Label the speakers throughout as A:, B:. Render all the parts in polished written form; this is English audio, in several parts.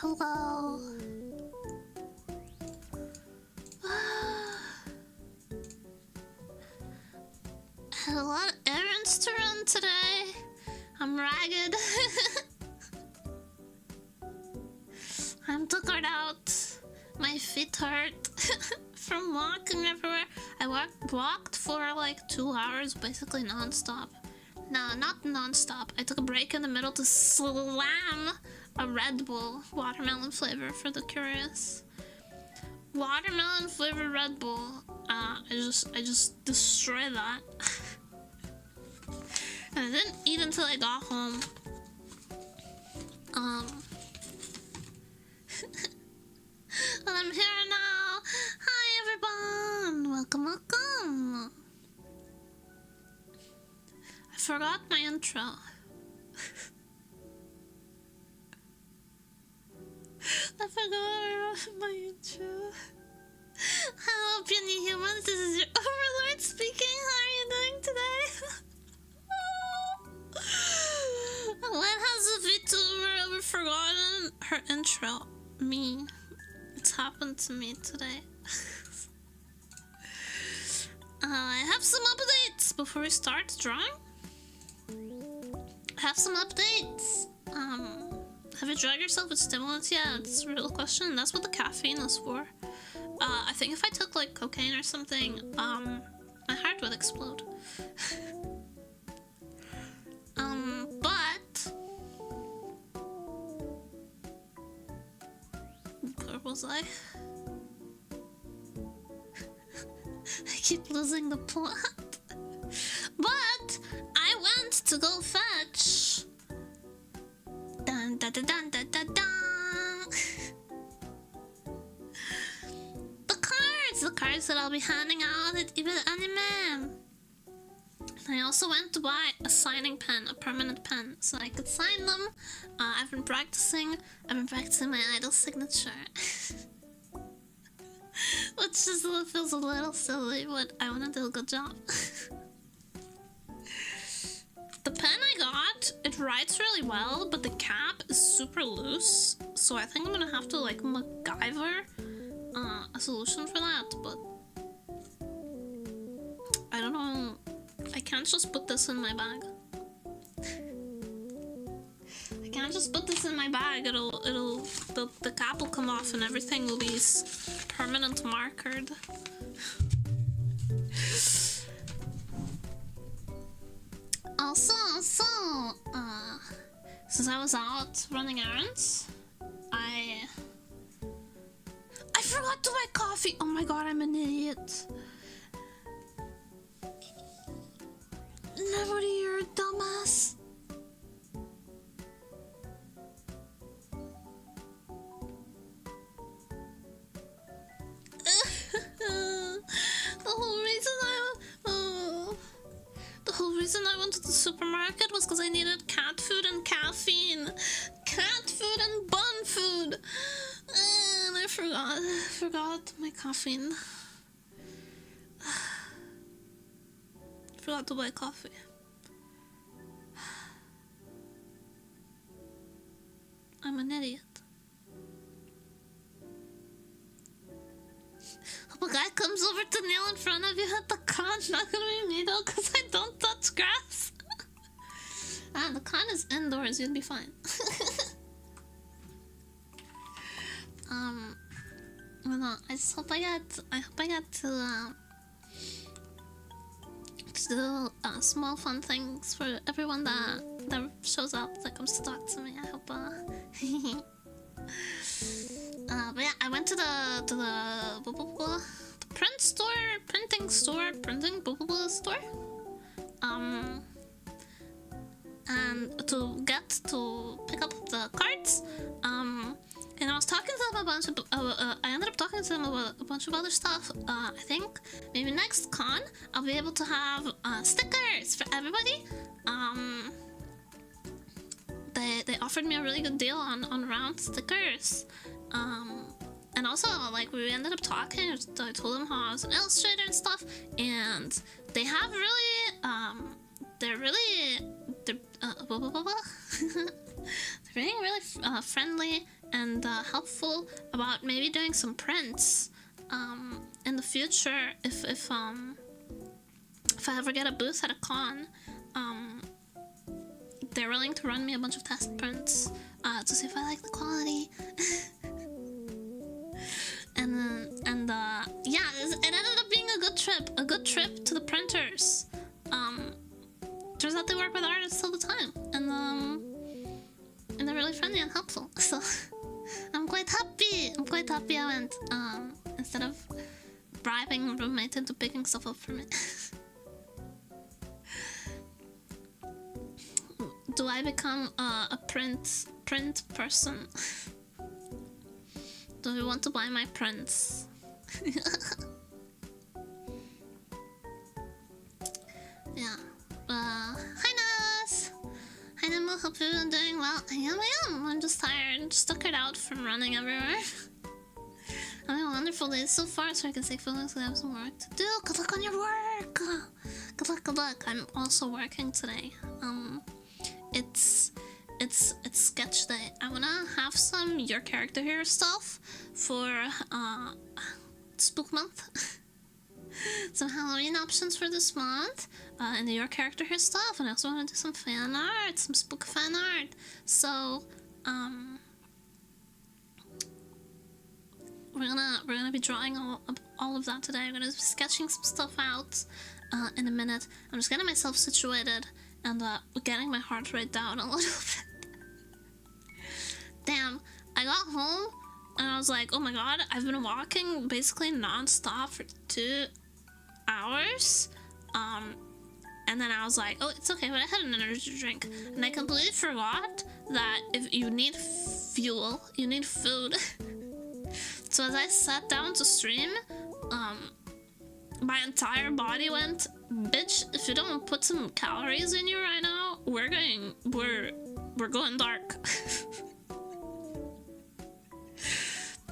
A: Hello. Had a lot of errands to run today. I'm ragged. I'm tuckered out. My feet hurt from walking everywhere. I walked for like 2 hours, basically non-stop. No, not non-stop. I took a break in the middle to slam a Red Bull watermelon flavor for the curious. Watermelon flavored Red Bull. I just destroyed that. And I didn't eat until I got home. Well, I'm here now. Hi everyone. Welcome, welcome. I forgot my intro. I forgot my intro. Hello, puny humans. This is your overlord speaking. How are you doing today? When has a Vtuber ever forgotten her intro? Me. It's happened to me today. I have some updates before we start drawing. I have some updates. Have you drugged yourself with stimulants yet? It's a real question. That's what the caffeine is for. I think if I took like cocaine or something, my heart would explode. But where was I? I keep losing the plot. But I went to go fetch. Dun dun dun dun dun dun dun. The cards that I'll be handing out at Ibe Anime. And I also went to buy a signing pen, a permanent pen, so I could sign them. I've been practicing my idol signature. Which just feels a little silly, but I want to do a good job. The pen I got, it writes really well, but the cap is super loose. So I think I'm gonna have to like MacGyver a solution for that, but I don't know. I can't just put this in my bag. I can't just put this in my bag. The cap will come off and everything will be permanent markered. Also, since I was out running errands, I forgot to buy coffee. Oh my god, I'm an idiot. Nemuri, you're a dumbass. The whole reason I went to the supermarket was because I needed cat food and caffeine. Cat food and bun food. And I forgot my caffeine. Forgot to buy coffee. I'm an idiot. If a guy comes over to kneel in front of you at the con, not gonna be me though, because I don't touch grass. Ah, the con is indoors, you'll be fine. Well, no, I just hope I get to do small fun things for everyone that shows up, that comes to talk to me. I hope but yeah, I went to the print store, printing store, and to pick up the cards, and I was talking to them I ended up talking to them about a bunch of other stuff. I think maybe next con I'll be able to have stickers for everybody. They offered me a really good deal on round stickers. And also, like, we ended up talking. I told them how I was an illustrator and stuff, and they have really, they're being really friendly and helpful about maybe doing some prints in the future if I ever get a booth at a con. They're willing to run me a bunch of test prints to see if I like the quality. and yeah, it ended up being a good trip to the printers. Turns out they work with artists all the time, and they're really friendly and helpful. So I'm quite happy I went instead of bribing a roommate into picking stuff up for me. Do I become a print person? Do you want to buy my prints? Yeah. Hi Nas! Hi Nemo, hope you're doing well. I am. I'm just tired. Stuck it out from running everywhere. Having a wonderful day so far, so I can take photos because I have some work to do. Good luck on your work! Good luck. I'm also working today. It's sketch day. I wanna have some Your Character Hero stuff for Spook Month. Some Halloween options for this month, and the Your Character Hero stuff, and I also wanna do some fan art, some spook fan art. So we're gonna be drawing all of that today. We're gonna be sketching some stuff out in a minute. I'm just getting myself situated and getting my heart rate down a little bit. Damn, I got home and I was like, oh my god, I've been walking basically non-stop for 2 hours. And then I was like, oh, it's okay, but I had an energy drink. And I completely forgot that if you need fuel, you need food. So as I sat down to stream, my entire body went, bitch, if you don't put some calories in you right now, we're going dark.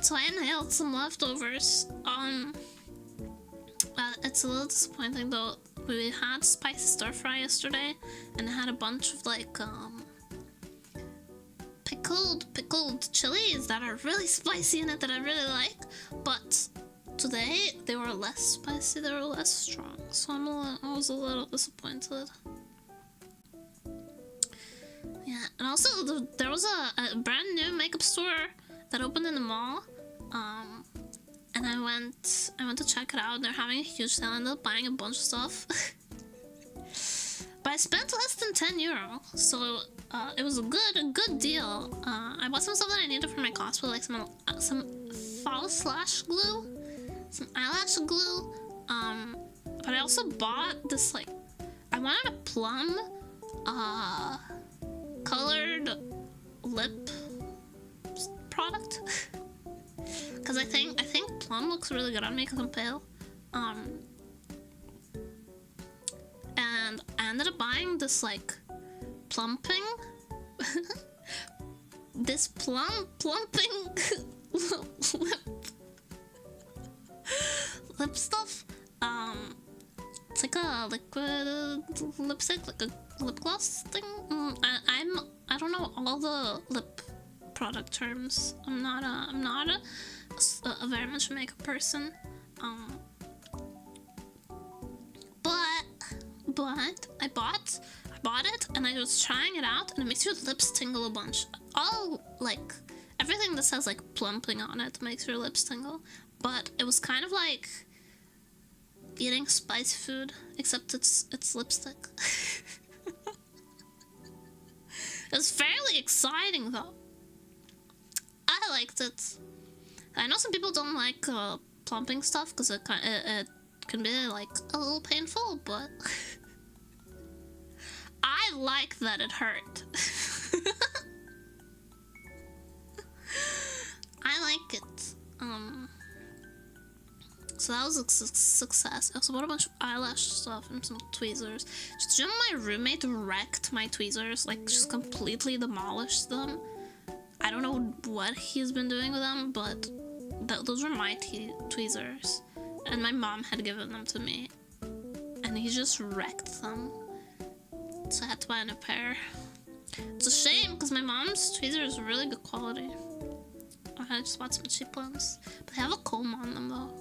A: So I inhaled some leftovers. It's a little disappointing though. We had spicy stir fry yesterday, and it had a bunch of like pickled chilies that are really spicy in it that I really like. But today they were less spicy, they were less strong. So I was a little disappointed. Yeah, and also there was a brand new makeup store that opened in the mall. And I went to check it out. They're having a huge sale. I ended up buying a bunch of stuff. But I spent less than €10, so it was a good deal. I bought some stuff that I needed for my cosplay, like some false lash glue, some eyelash glue. But I also bought this, like, I wanted a plum colored lip product. Because I think plum looks really good on me because I'm pale. And I ended up buying this, like, plumping. This plumping lip stuff. It's like a liquid lipstick, like a lip gloss thing. I don't know all the lip product terms. I'm not a very much a makeup person. But I bought bought it and I was trying it out, and it makes your lips tingle a bunch. All like everything that says like plumping on it makes your lips tingle, but it was kind of like eating spicy food, except it's lipstick. It was fairly exciting though. I liked it. I know some people don't like plumping stuff because it can be like a little painful, but I like that it hurt. I like it. So that was a success. I also bought a bunch of eyelash stuff and some tweezers. Just you know, my roommate wrecked my tweezers, like just completely demolished them. I don't know what he's been doing with them, but those were my tweezers, and my mom had given them to me, and he just wrecked them. So I had to buy a new pair. It's a shame because my mom's tweezers are really good quality. I just bought some cheap ones, but they have a comb on them though.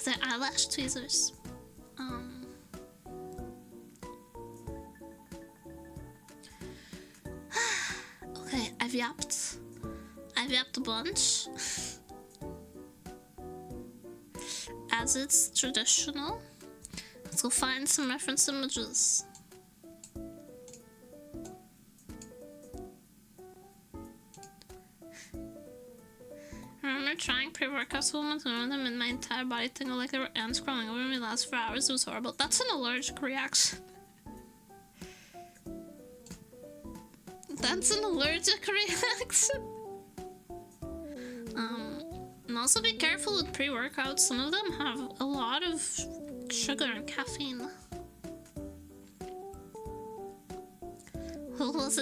A: They're eyelash tweezers. Okay, I've yapped a bunch. As it's traditional, let's go find some reference images. I remember trying pre-workout supplements and one of them made my entire body tingle like they were ants crawling over me last for hours. It was horrible. That's an allergic reaction. That's an allergic reaction. And also be careful with pre-workouts. Some of them have a lot of sugar and caffeine.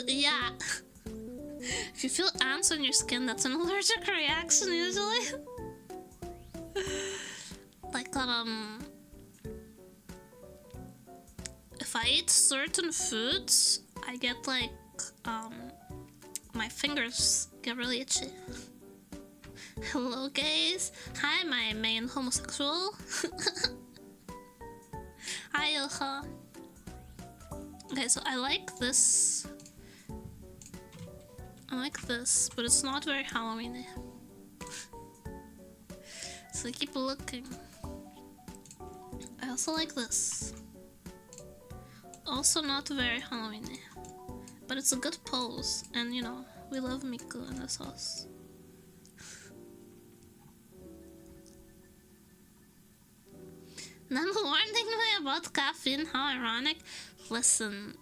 A: Yeah. If you feel ants on your skin, that's an allergic reaction usually. Like if I eat certain foods, I get like my fingers get really itchy. Hello gays. Hi, my main homosexual. Hi Ilha. Okay, so I like this. I like this, but it's not very Halloween-y. So I keep looking. I also like this. Also not very Halloween-y. But it's a good pose, and you know, we love Miku in this house. Then warning me about caffeine, how ironic. Listen,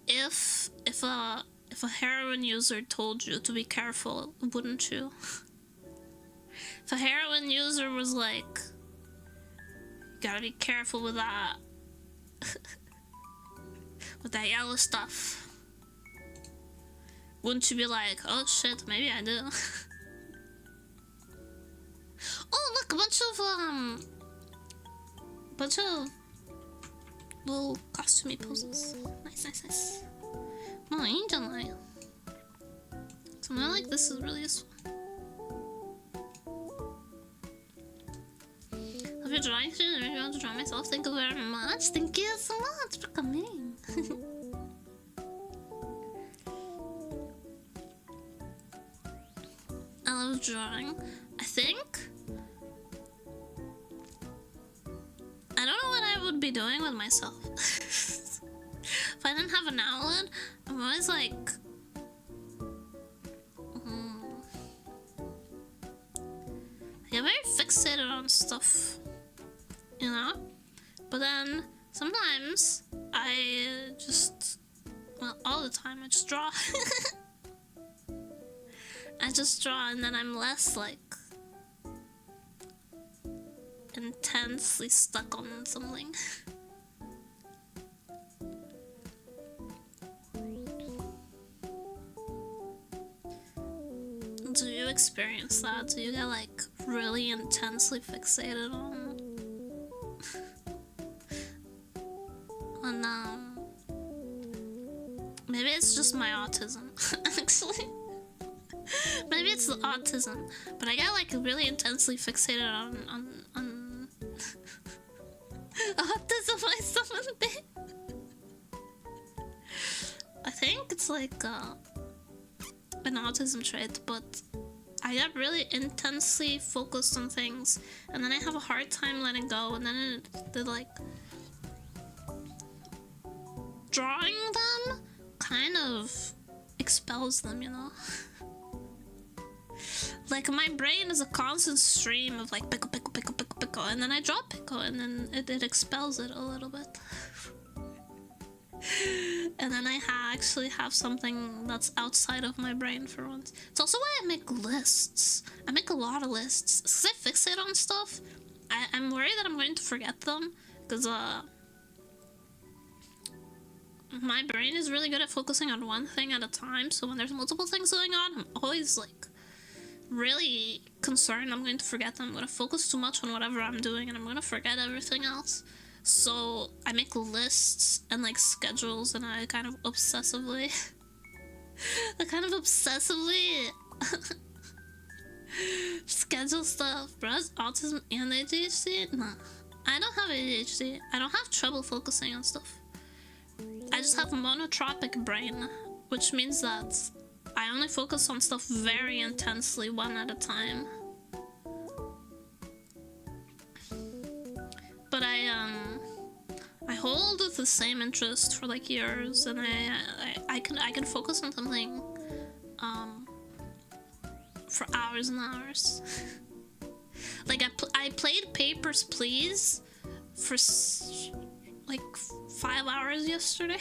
A: if a heroin user told you to be careful, wouldn't you? If a heroin user was like, you gotta be careful with that, with that yellow stuff, wouldn't you be like, oh shit, maybe I do? Oh look, a bunch of little costumey poses. Nice, nice, nice. Oh,いいんじゃない? Something like this is really useful. Love your drawing too. I really want to draw myself. Thank you very much. Thank you so much for coming. I love drawing. I think I don't know what I would be doing with myself. If I didn't have an outlet, I'm always like, I get very fixated on stuff, you know? But then sometimes I just, well, all the time I just draw. I just draw, and then I'm less like intensely stuck on something. Do you experience that? Do you get like really intensely fixated on maybe it's just my autism. Actually, maybe it's the autism, but I get like really intensely fixated on autism myself. it's like an autism trait, but I get really intensely focused on things, and then I have a hard time letting go, and then the like drawing them kind of expels them, you know? Like my brain is a constant stream of like pickle, pickle, pickle, pickle, pickle, and then I draw pickle, and then it expels it a little bit. And then I actually have something that's outside of my brain for once. It's also why I make lists. I make a lot of lists. Because I fixate on stuff, I'm worried that I'm going to forget them. Because my brain is really good at focusing on one thing at a time. So when there's multiple things going on, I'm always like really concerned I'm going to forget them. I'm going to focus too much on whatever I'm doing and I'm going to forget everything else. So I make lists and like schedules, and I kind of obsessively schedule stuff. Bro, has autism and ADHD? Nah, I don't have ADHD. I don't have trouble focusing on stuff. I just have a monotropic brain, which means that I only focus on stuff very intensely, one at a time. But I hold with the same interest for like years, and I can focus on something for hours and hours. Like I played Papers, Please for like 5 hours yesterday.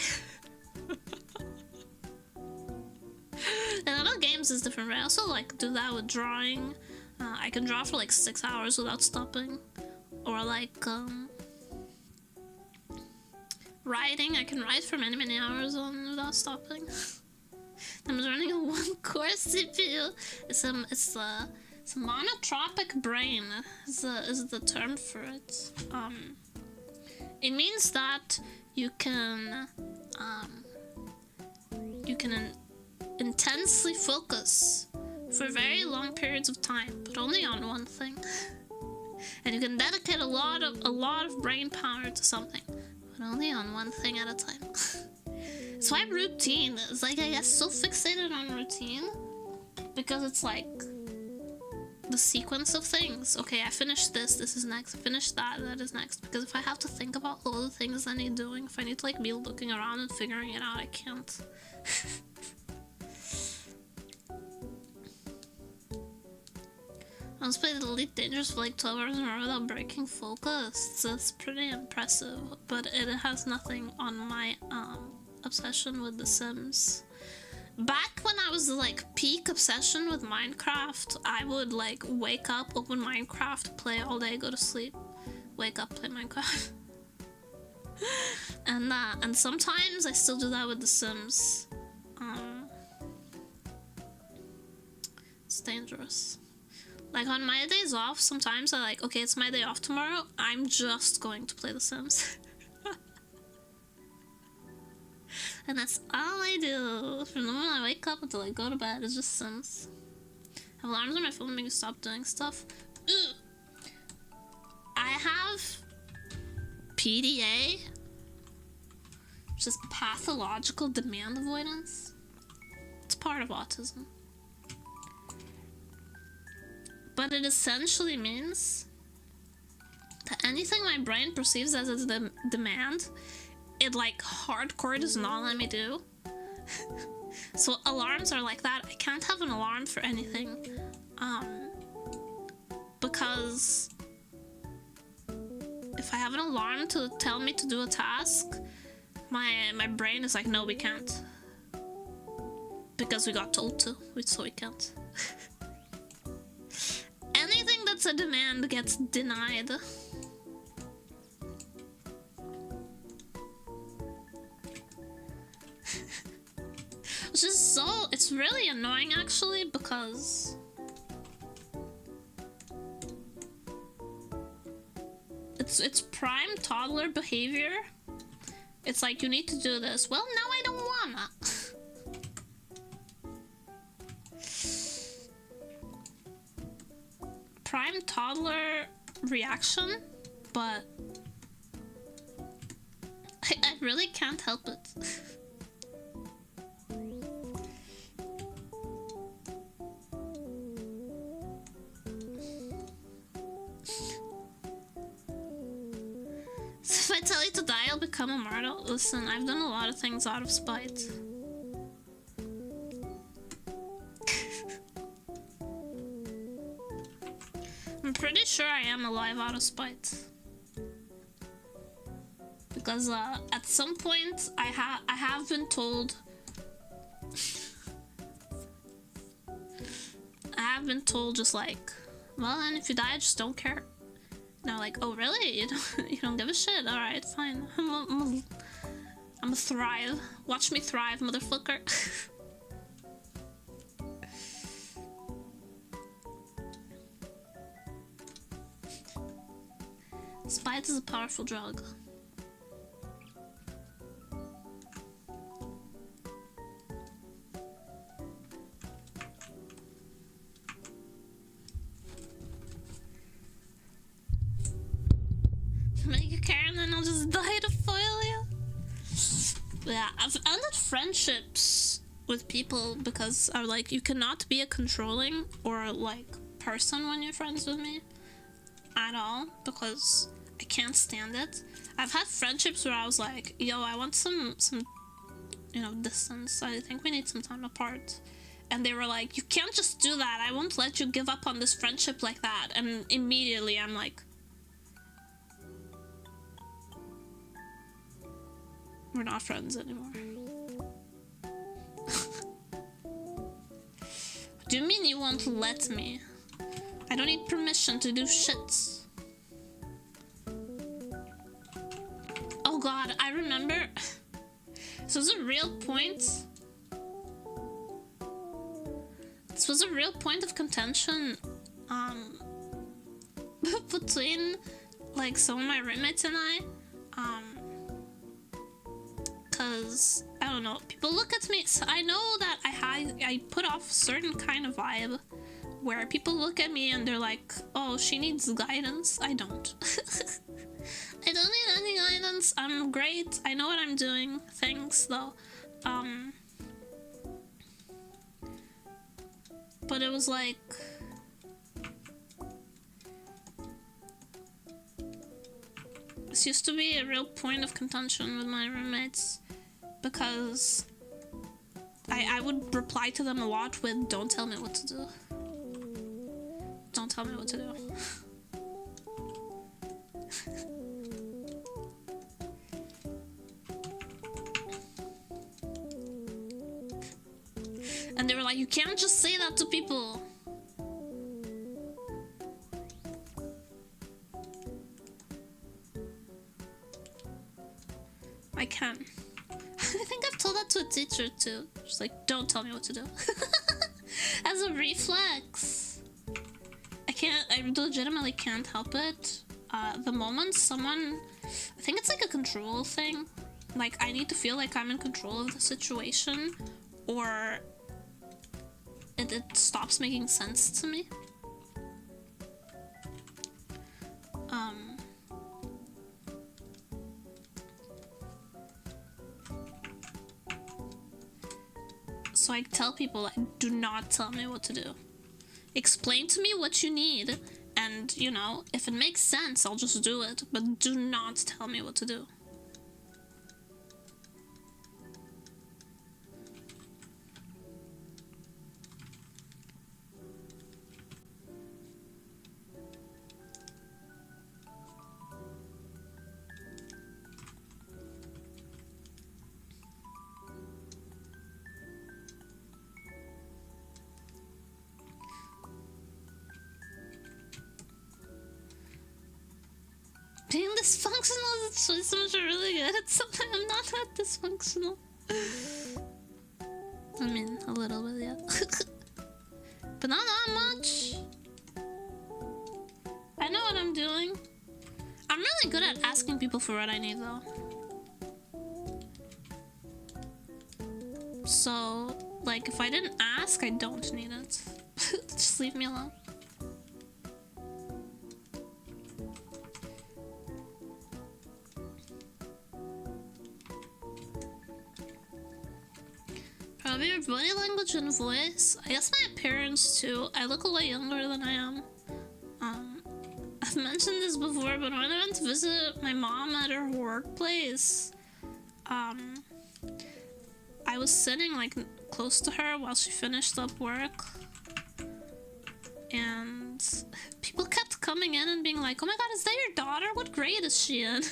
A: And I know games is different, but I also like do that with drawing. I can draw for like 6 hours without stopping. Or like writing, I can write for many hours without stopping. I'm running a 1-core CPU. It's a monotropic brain is the term for it. It means that you can intensely focus for very long periods of time, but only on one thing. And you can dedicate a lot of brain power to something, but only on one thing at a time. That's why routine is like, I get so fixated on routine because it's like the sequence of things. Okay, I finished this is next, I finished that is next. Because if I have to think about all the things I need doing, if I need to like be looking around and figuring it out, I can't. I once played Elite Dangerous for like 12 hours in a row without breaking focus. It's pretty impressive, but it has nothing on my obsession with The Sims. Back when I was like peak obsession with Minecraft, I would like wake up, open Minecraft, play all day, go to sleep, wake up, play Minecraft. And sometimes I still do that with The Sims. It's dangerous. Like on my days off, sometimes I like, okay, it's my day off tomorrow, I'm just going to play The Sims. And that's all I do. From the moment I wake up until I go to bed, it's just Sims. I have alarms on my phone to make me stop doing stuff. Ugh. I have PDA, which is pathological demand avoidance. It's part of autism. But it essentially means that anything my brain perceives as its demand, it like hardcore does not let me do. So alarms are like that. I can't have an alarm for anything. Because if I have an alarm to tell me to do a task, my brain is like, no, we can't. Because we got told to, so we can't. Anything that's a demand gets denied. Which is so, it's really annoying actually, because it's prime toddler behavior. It's like, you need to do this. Well, now I don't wanna. Prime toddler reaction, but I really can't help it. I tell you to die, I'll become immortal. Listen, I've done a lot of things out of spite. I'm pretty sure I am alive out of spite. Because at some point I have been told just like, well, and if you die, just don't care. Now, like, oh really? You don't give a shit? All right, fine. I'm a thrive. Watch me thrive, motherfucker. Spite is a powerful drug. Make a care and then I'll just die to foil you. Yeah, I've ended friendships with people because I'm like, you cannot be a controlling or like person when you're friends with me at all, because I can't stand it. I've had friendships where I was like, yo, I want some distance. I think we need some time apart. And they were like, you can't just do that. I won't let you give up on this friendship like that. And immediately I'm like, we're not friends anymore. What do you mean you won't let me? I don't need permission to do shit. Oh god, I remember. This was a real point. This was a real point of contention between like some of my roommates and I. Cause I don't know, people look at me, so I know that I put off a certain kind of vibe where people look at me and they're like, oh, she needs guidance. I don't. I don't need any guidance. I'm great. I know what I'm doing. Thanks though. But it was like, this used to be a real point of contention with my roommates, because I would reply to them a lot with, don't tell me what to do. Don't tell me what to do. And they were like, you can't just say that to people. I can. I think I've told that to a teacher too. She's like, don't tell me what to do. As a reflex. I legitimately can't help it. The moment someone, I think it's like a control thing. Like, I need to feel like I'm in control of the situation, or it stops making sense to me. So I tell people, like, do not tell me what to do. Explain to me what you need, and, you know, if it makes sense, I'll just do it, but do not tell me what to do. Being dysfunctional is sometimes really good. Sometimes I'm not that dysfunctional. I mean, a little bit, yeah. But not that much. I know what I'm doing. I'm really good at asking people for what I need, though. So, like, if I didn't ask, I don't need it. Just leave me alone. Probably your body language and voice. I guess my appearance too. I look a lot younger than I am. I've mentioned this before, but when I went to visit my mom at her workplace, I was sitting like close to her while she finished up work, and people kept coming in and being like, "Oh my god, is that your daughter? What grade is she in?"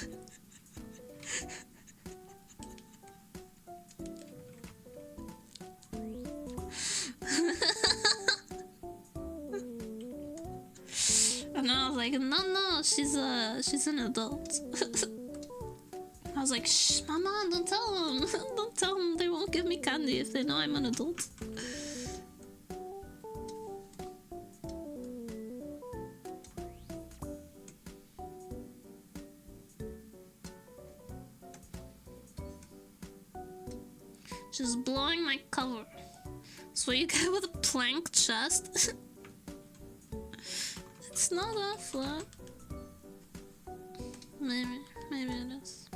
A: And I was like, no, she's an adult. I was like, shh, mama, don't tell them. Don't tell them, they won't give me candy if they know I'm an adult. She's blowing my cover. So you get with a plank chest? It's not that flat. Maybe it is.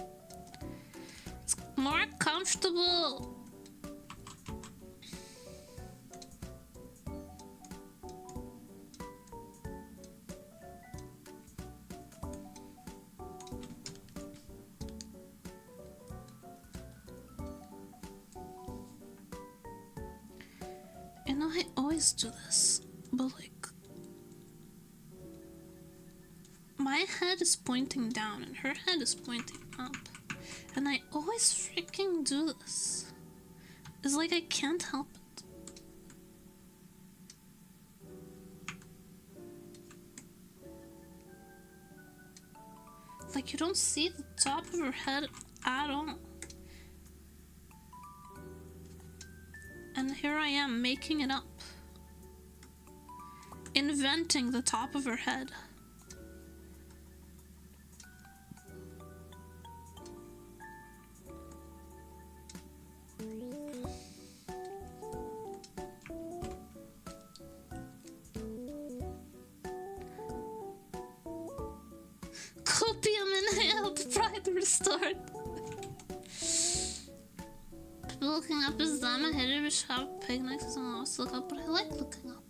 A: It's more comfortable. You know, I always do this, but like, my head is pointing down and her head is pointing up, and I always freaking do this. It's like I can't help it. Like, you don't see the top of her head at all. And here I am making it up. Inventing the top of her head. Copium inhaled, pride restored. People looking up is dumb. I hated to shop picnics and lost to look up, but I like looking up.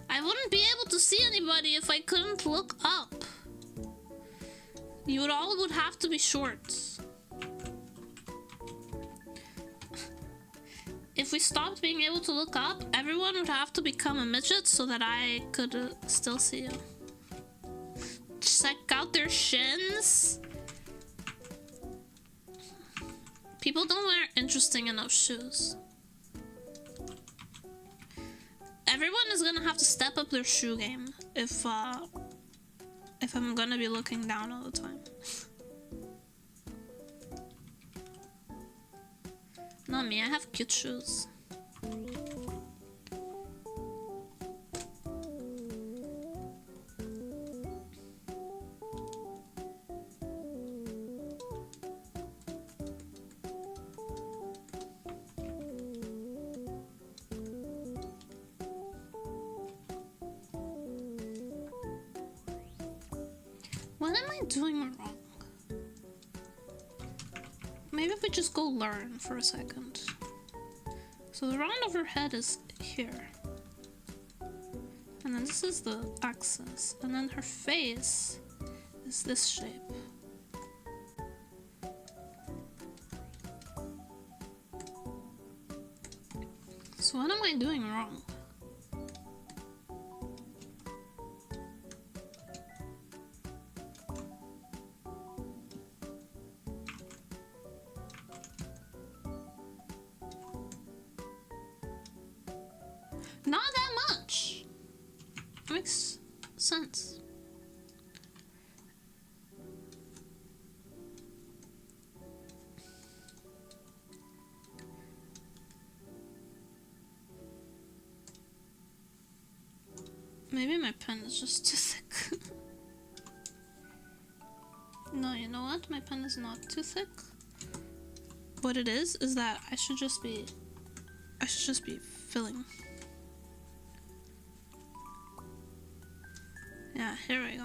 A: I wouldn't be able to see anybody if I couldn't look up. You would have to be short. If we stopped being able to look up, everyone would have to become a midget so that I could still see you. Check out their shins. People don't wear interesting enough shoes. Everyone is gonna have to step up their shoe game if I'm gonna be looking down all the time. Not me, I have cute shoes. What am I doing wrong? Maybe if we just go learn for a second. So the round of her head is here. And then this is the axis. And then her face is this shape. So what am I doing wrong? Not that much. Makes sense. Maybe my pen is just too thick. No, you know what? My pen is not too thick. What it is that I should just be filling. Yeah, here we go.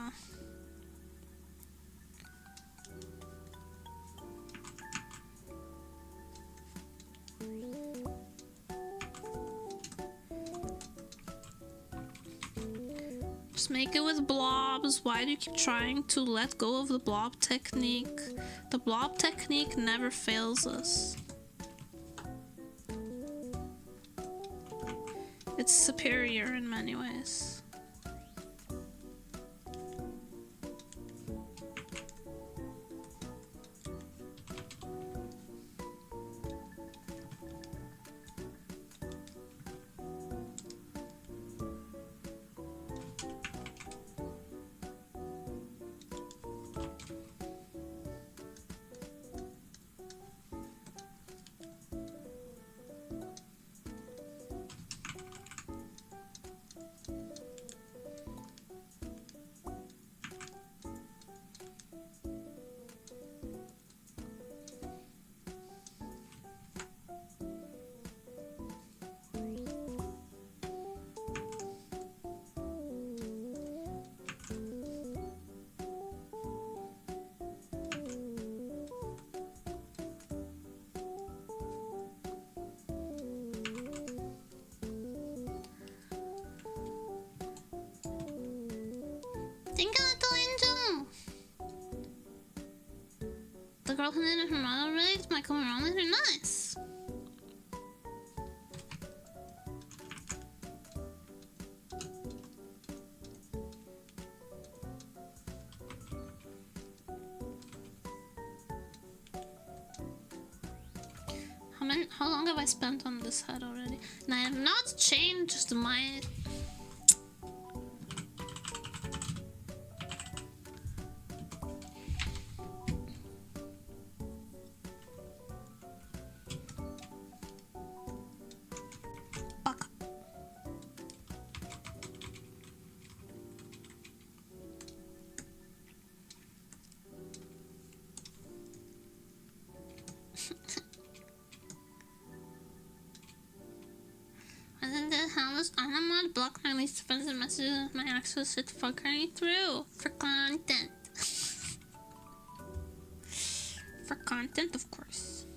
A: Just make it with blobs. Why do you keep trying to let go of the blob technique? The blob technique never fails us. It's superior in many ways. Think of little angel! The girl who did her mother raised my come around with her nice. How long have I spent on this head already? And I have not changed my... Block my least offensive messages with my access it fuckery through for content. For content, of course.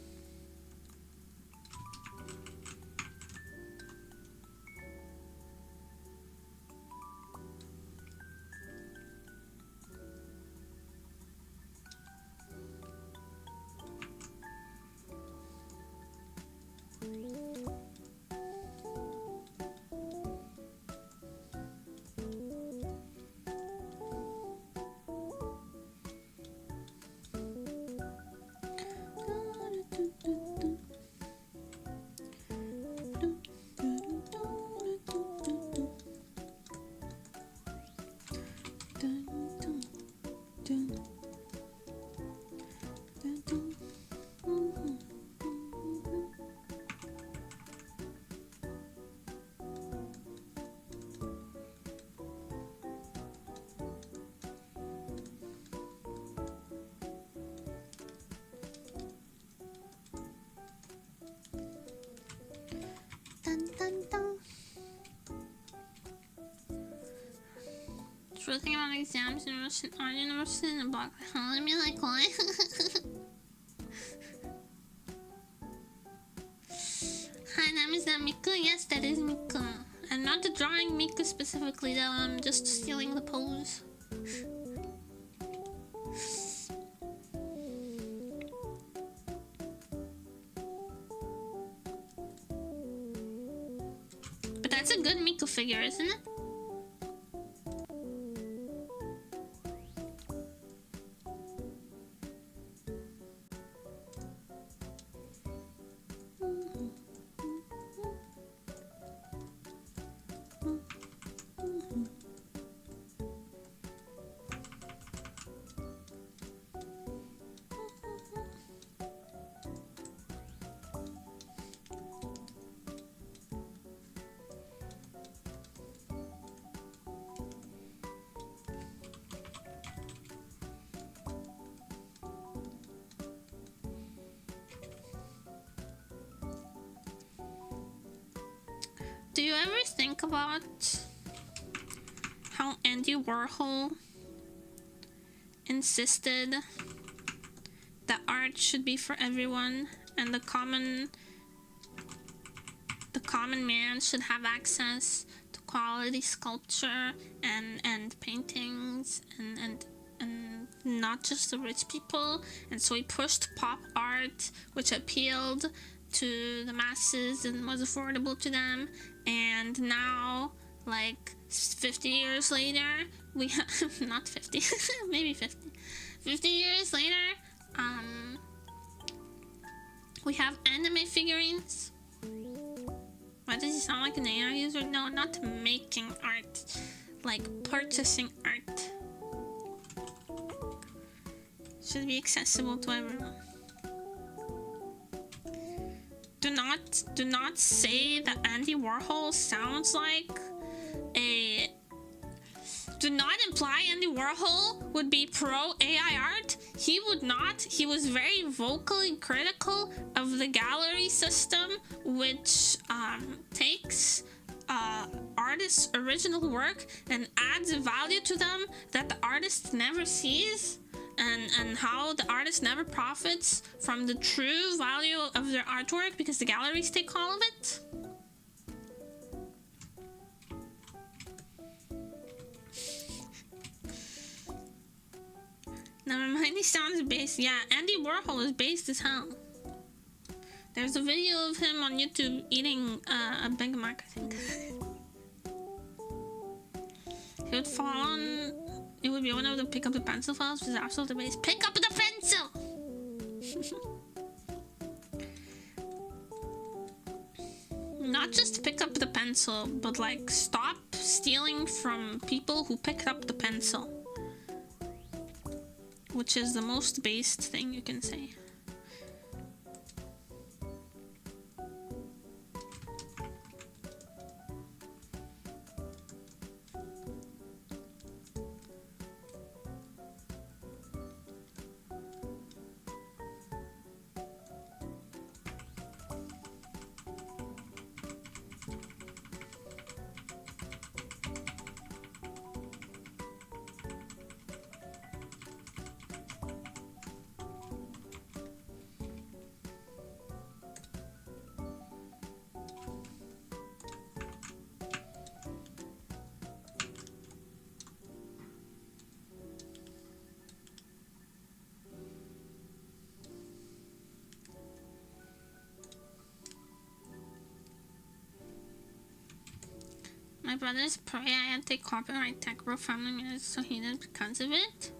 A: Working on exams in our university in a block. I mean, like, why? Hi, name is Miku. Yes, that is Miku. I'm not drawing Miku specifically, though. I'm just stealing the pose. But that's a good Miku figure, isn't it? Do you ever think about how Andy Warhol insisted that art should be for everyone and the common man should have access to quality sculpture and paintings and not just the rich people, and so he pushed pop art, which appealed to the masses and was affordable to them. And now, like 50 years later, we have not 50 maybe 50 years later, we have anime figurines. Why does he sound like an AI user? No, not making art, like purchasing art. Should be accessible to everyone. Do not say that Andy Warhol sounds like a... Do not imply Andy Warhol would be pro AI art. He would not. He was very vocally critical of the gallery system, which takes artists' original work and adds value to them that the artist never sees, and how the artist never profits from the true value of their artwork because the galleries take all of it. Never mind, he sounds based. Yeah, Andy Warhol is based as hell. There's a video of him on YouTube eating a Big Mac, I think. He would fall on... It would be one of the pick up the pencil files, which is absolutely based. Pick up the pencil! Not just pick up the pencil, but like stop stealing from people who picked up the pencil. Which is the most based thing you can say. My brother's pro AI anti-copyright tech bro family minutes, so he did because of it.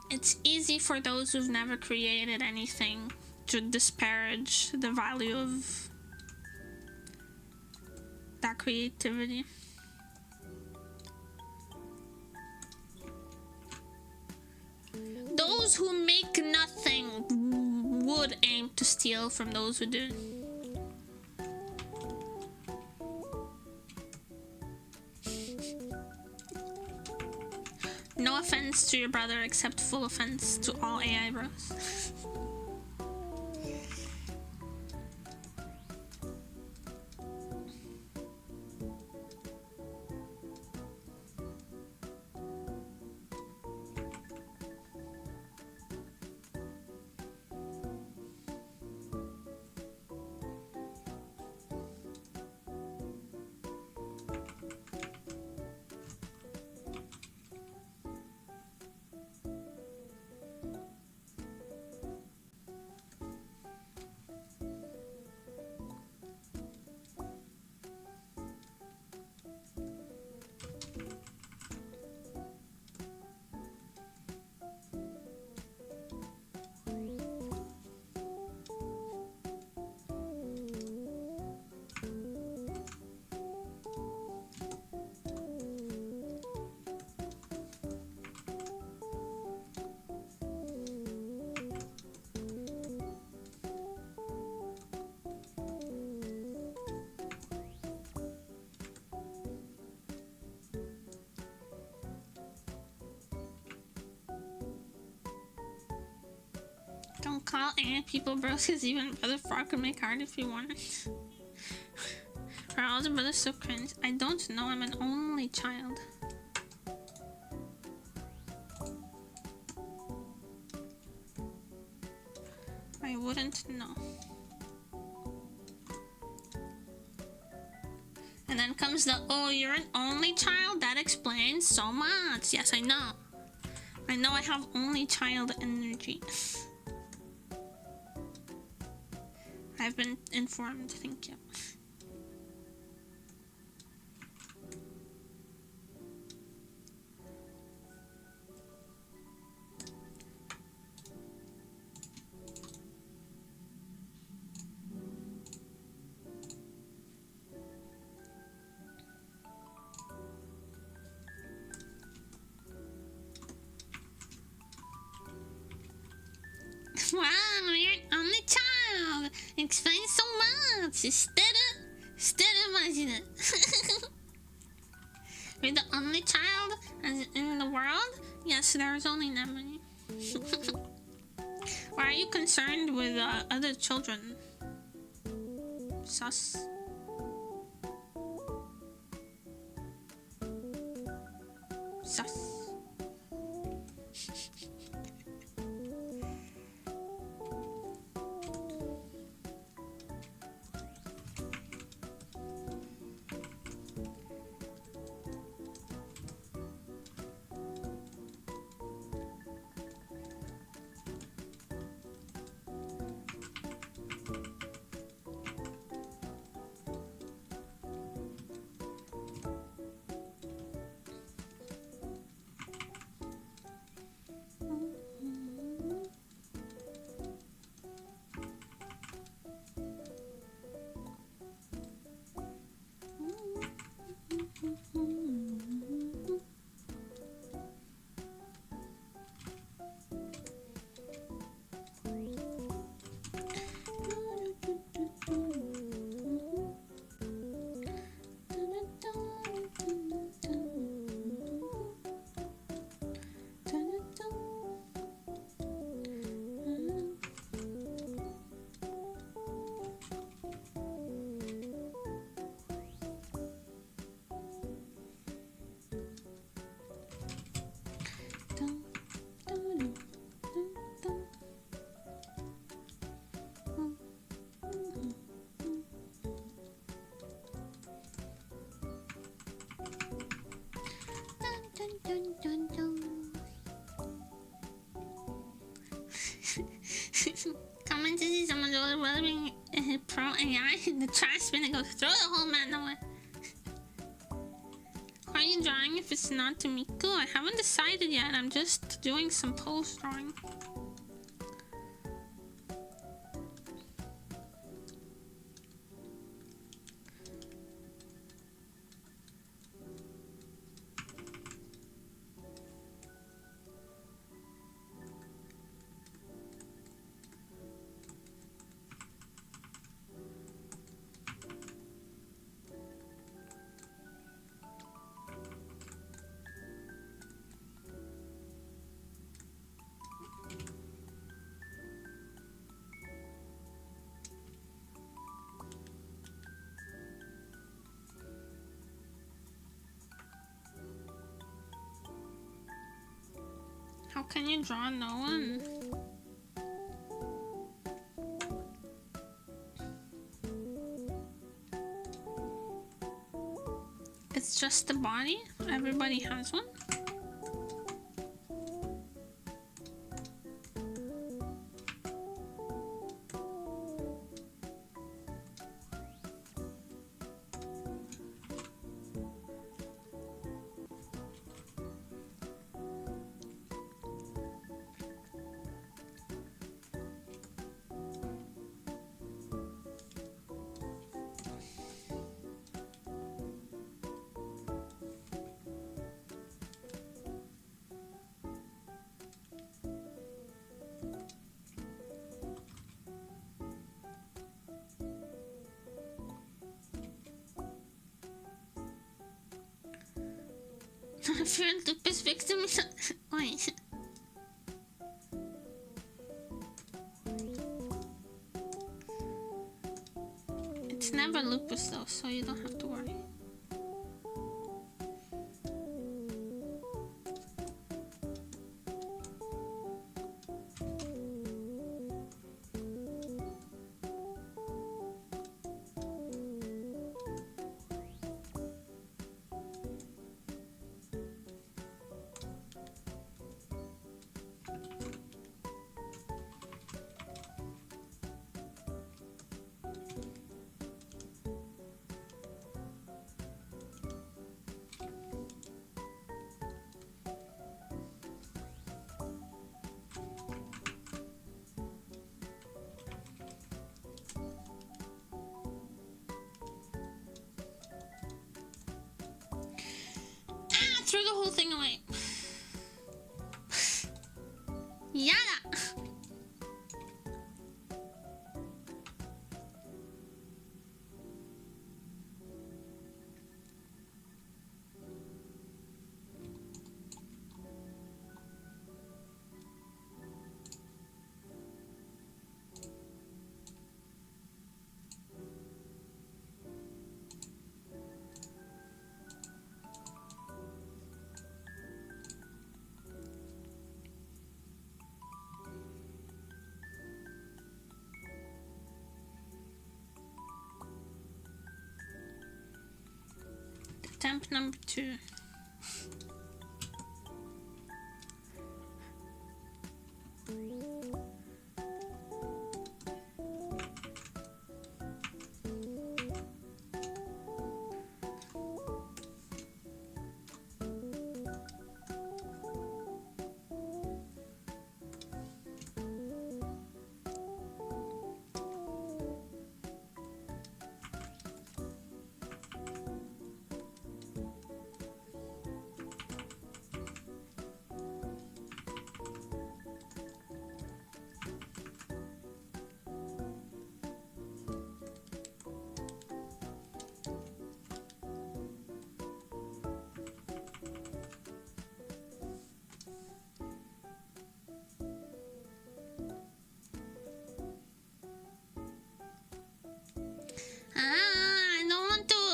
A: It's easy for those who've never created anything to disparage the value of that creativity. Those who make nothing would aim to steal from those who do. No offense to your brother, except full offense to all AI bros. Don't call AI people bros, because even Brother Frog could make art if he wanted. Her older brother's so cringe. I don't know, I'm an only child. I wouldn't know. And then comes the, oh, you're an only child? That explains so much. Yes, I know. I know I have only child energy. I've been informed, thank you. Wow, you're an only child. Explains so much. 知ってるマジで。You're the only child in the world? Yes, there's only nemuri. Why are you concerned with other children? Sus. Sus. Comment to see someone's overwhelming pro AI in the trash bin and go throw the whole man away. Why are you drawing if it's not to Miku? I haven't decided yet. I'm just doing some post drawing. How can you draw no one? It's just the body? Everybody has one? Friend lupus victim. Wait. It's never lupus though, so you don't have to worry. the whole thing away. Yada! Attempt number 2.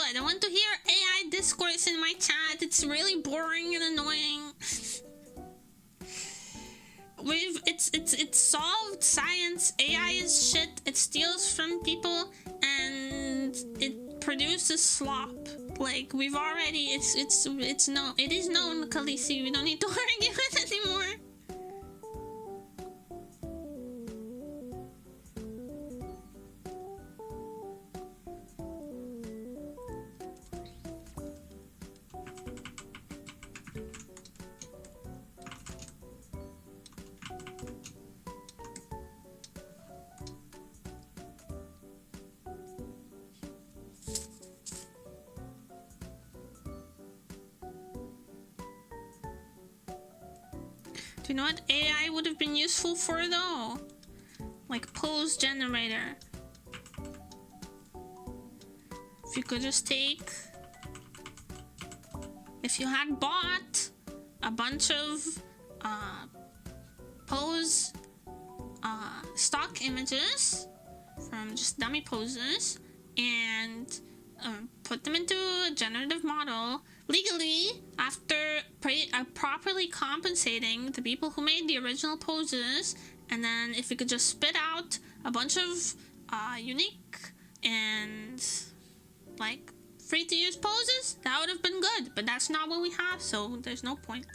A: I don't want to hear AI discourse in my chat. It's really boring and annoying. It's solved science. AI is shit. It steals from people and it produces slop. Like we've already it is known, Khaleesi. We don't need to argue it anymore. Do you know what AI would have been useful for though? Like pose generator. If you could just take... If you had bought a bunch of pose stock images from just dummy poses and put them into a generative model legally after properly compensating the people who made the original poses, and then if you could just spit out a bunch of unique and like free to use poses, that would have been good, but that's not what we have, so there's no point.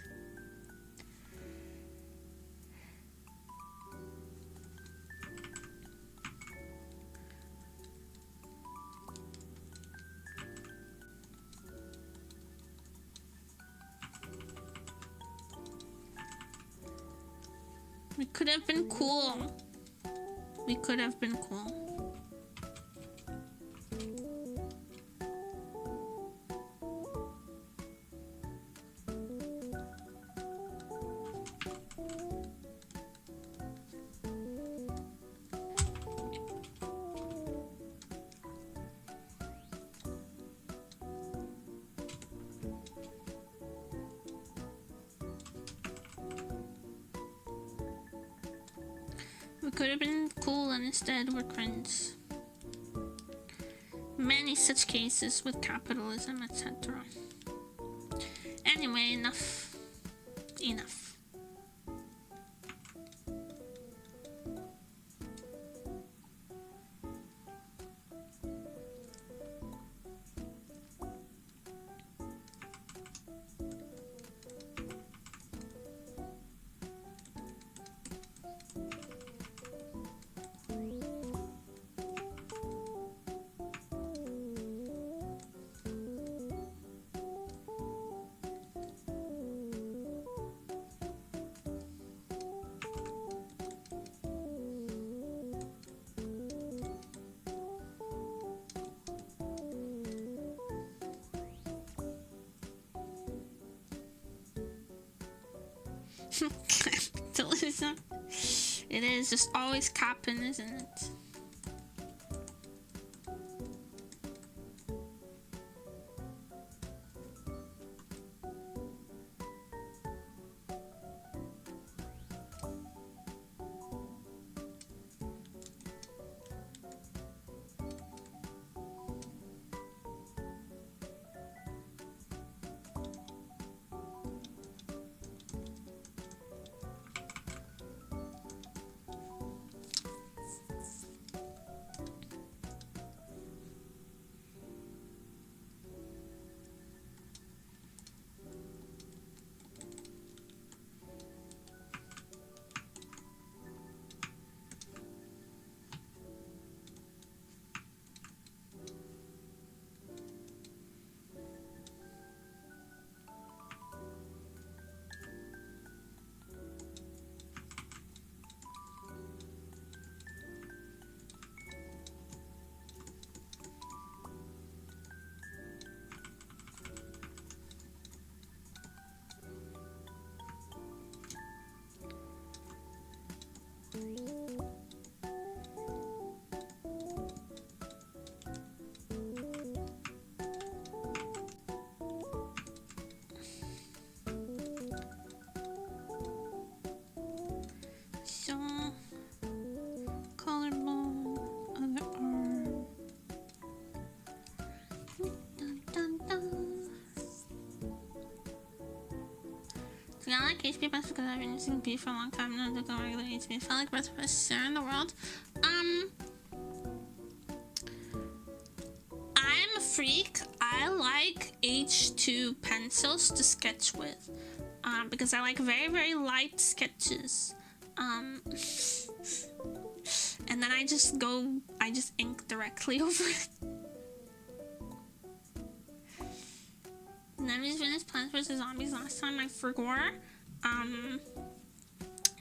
A: We could have been cool. We could have been cool. We could have been cool and instead we're cringe. Many such cases with capitalism, etc. Anyway, enough. Enough. Capitalism. It is just always capping, isn't it? I like HP Plus because I've been using B for a long time now. I don't regular HP. I feel like best professor in the world. I'm a freak. I like H2 pencils to sketch with. Because I like very, very light sketches. And then I just ink directly over it. Then we finished Plants vs. Zombies last time, I forgot.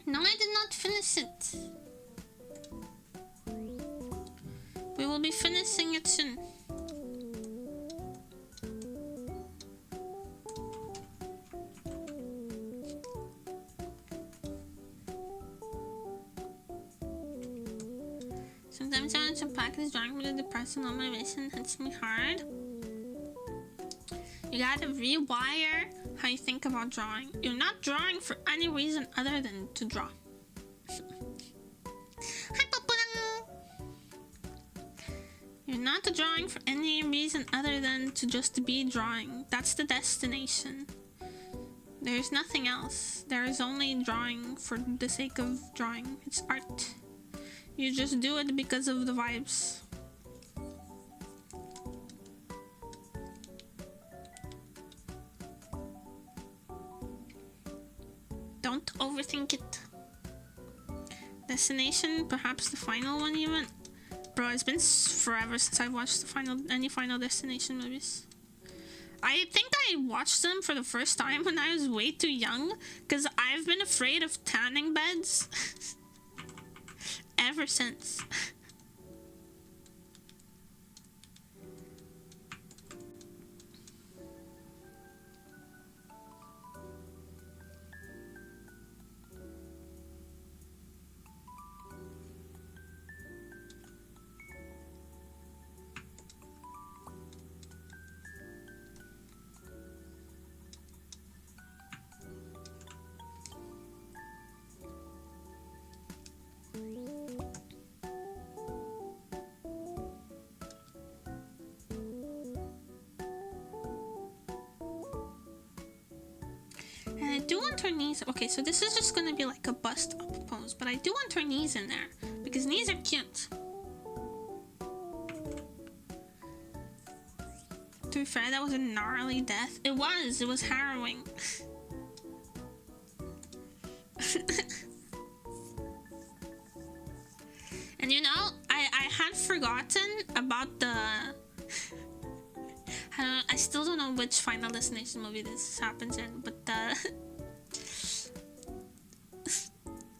A: No, I did not finish it. We will be finishing it soon. Sometimes I want to practice drawing, but the depressing on my mission hits me hard. You gotta rewire how you think about drawing. You're not drawing for any reason other than to draw. Hi, Papa! You're not drawing for any reason other than to just be drawing. That's the destination. There's nothing else. There is only drawing for the sake of drawing. It's art. You just do it because of the vibes. Don't overthink it. Destination, perhaps the final one even. Bro, it's been forever since I've watched any Final Destination movies. I think I watched them for the first time when I was way too young, because I've been afraid of tanning beds ever since. I do want her knees. Okay, so this is just gonna be like a bust up pose, but I do want her knees in there because knees are cute. To be fair, that was a gnarly death. It was harrowing. And you know, I had forgotten about the I still don't know which Final Destination movie this happens in, but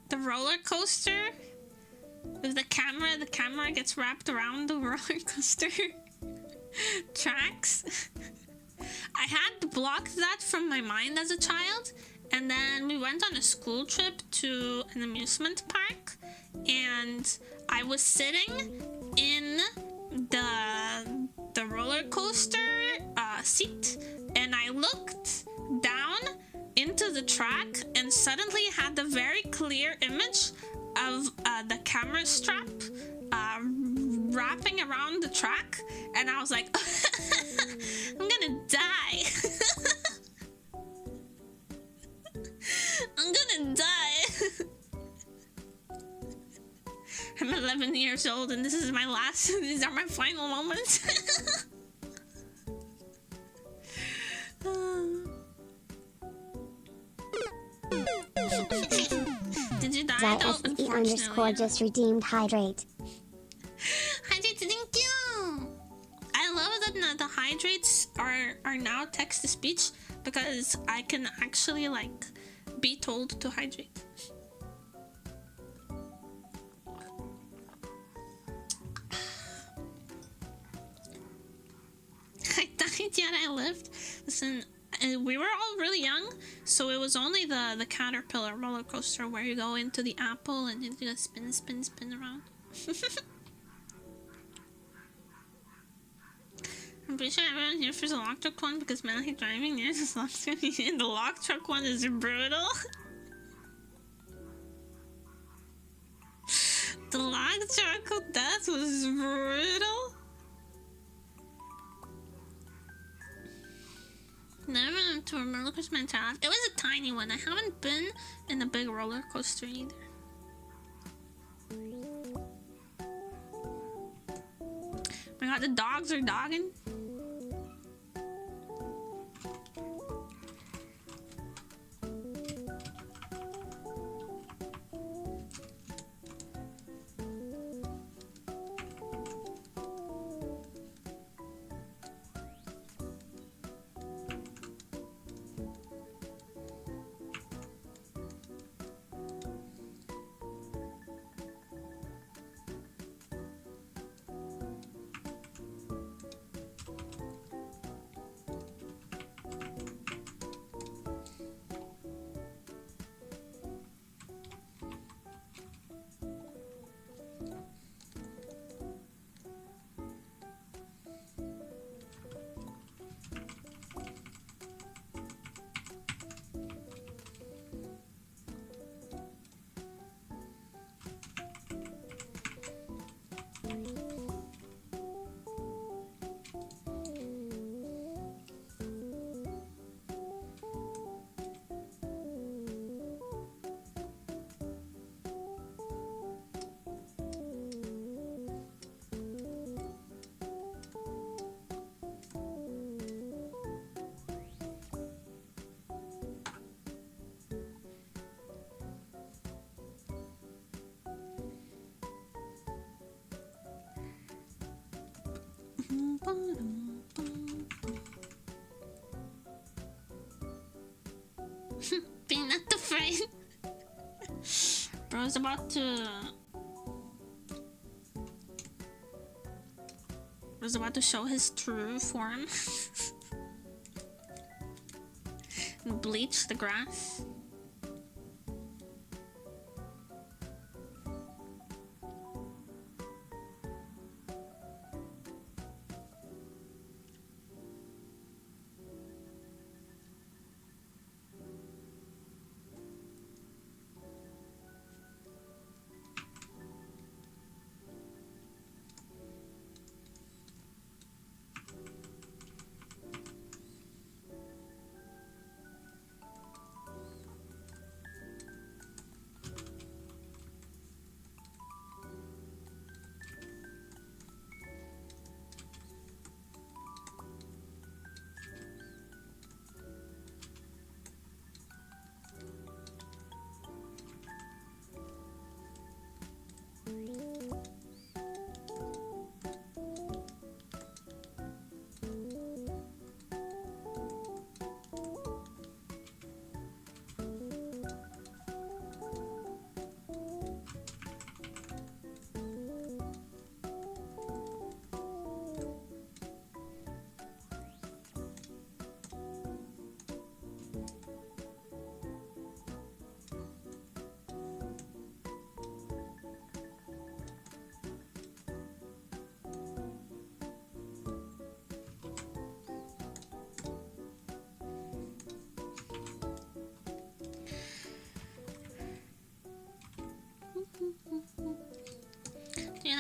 A: the roller coaster with the camera gets wrapped around the roller coaster tracks. I had blocked that from my mind as a child, And then we went on a school trip to an amusement park, and I was sitting in the roller coaster seat, and I looked down into the track and suddenly had the very clear image of the camera strap wrapping around the track, and I was like, I'm gonna die. I'm gonna die. I'm 11 years old and this is my last, these are my final moments. Did you die though?
B: __ just redeemed hydrate.
A: Hydrate, thank you! I love that the hydrates are now text-to-speech because I can actually like be told to hydrate. I died yet I lived. Listen, we were all really young, so it was only the caterpillar roller coaster where you go into the apple and you just spin around. I'm pretty sure everyone here for the lock truck one because Melanie driving near this lock truck and the lock truck one is brutal. The lock truck death was brutal. Never been to a roller coaster in my entire life. It was a tiny one. I haven't been in a big roller coaster either. Oh my god, the dogs are dogging. Being not afraid. Bro's about to show his true form and bleach the grass.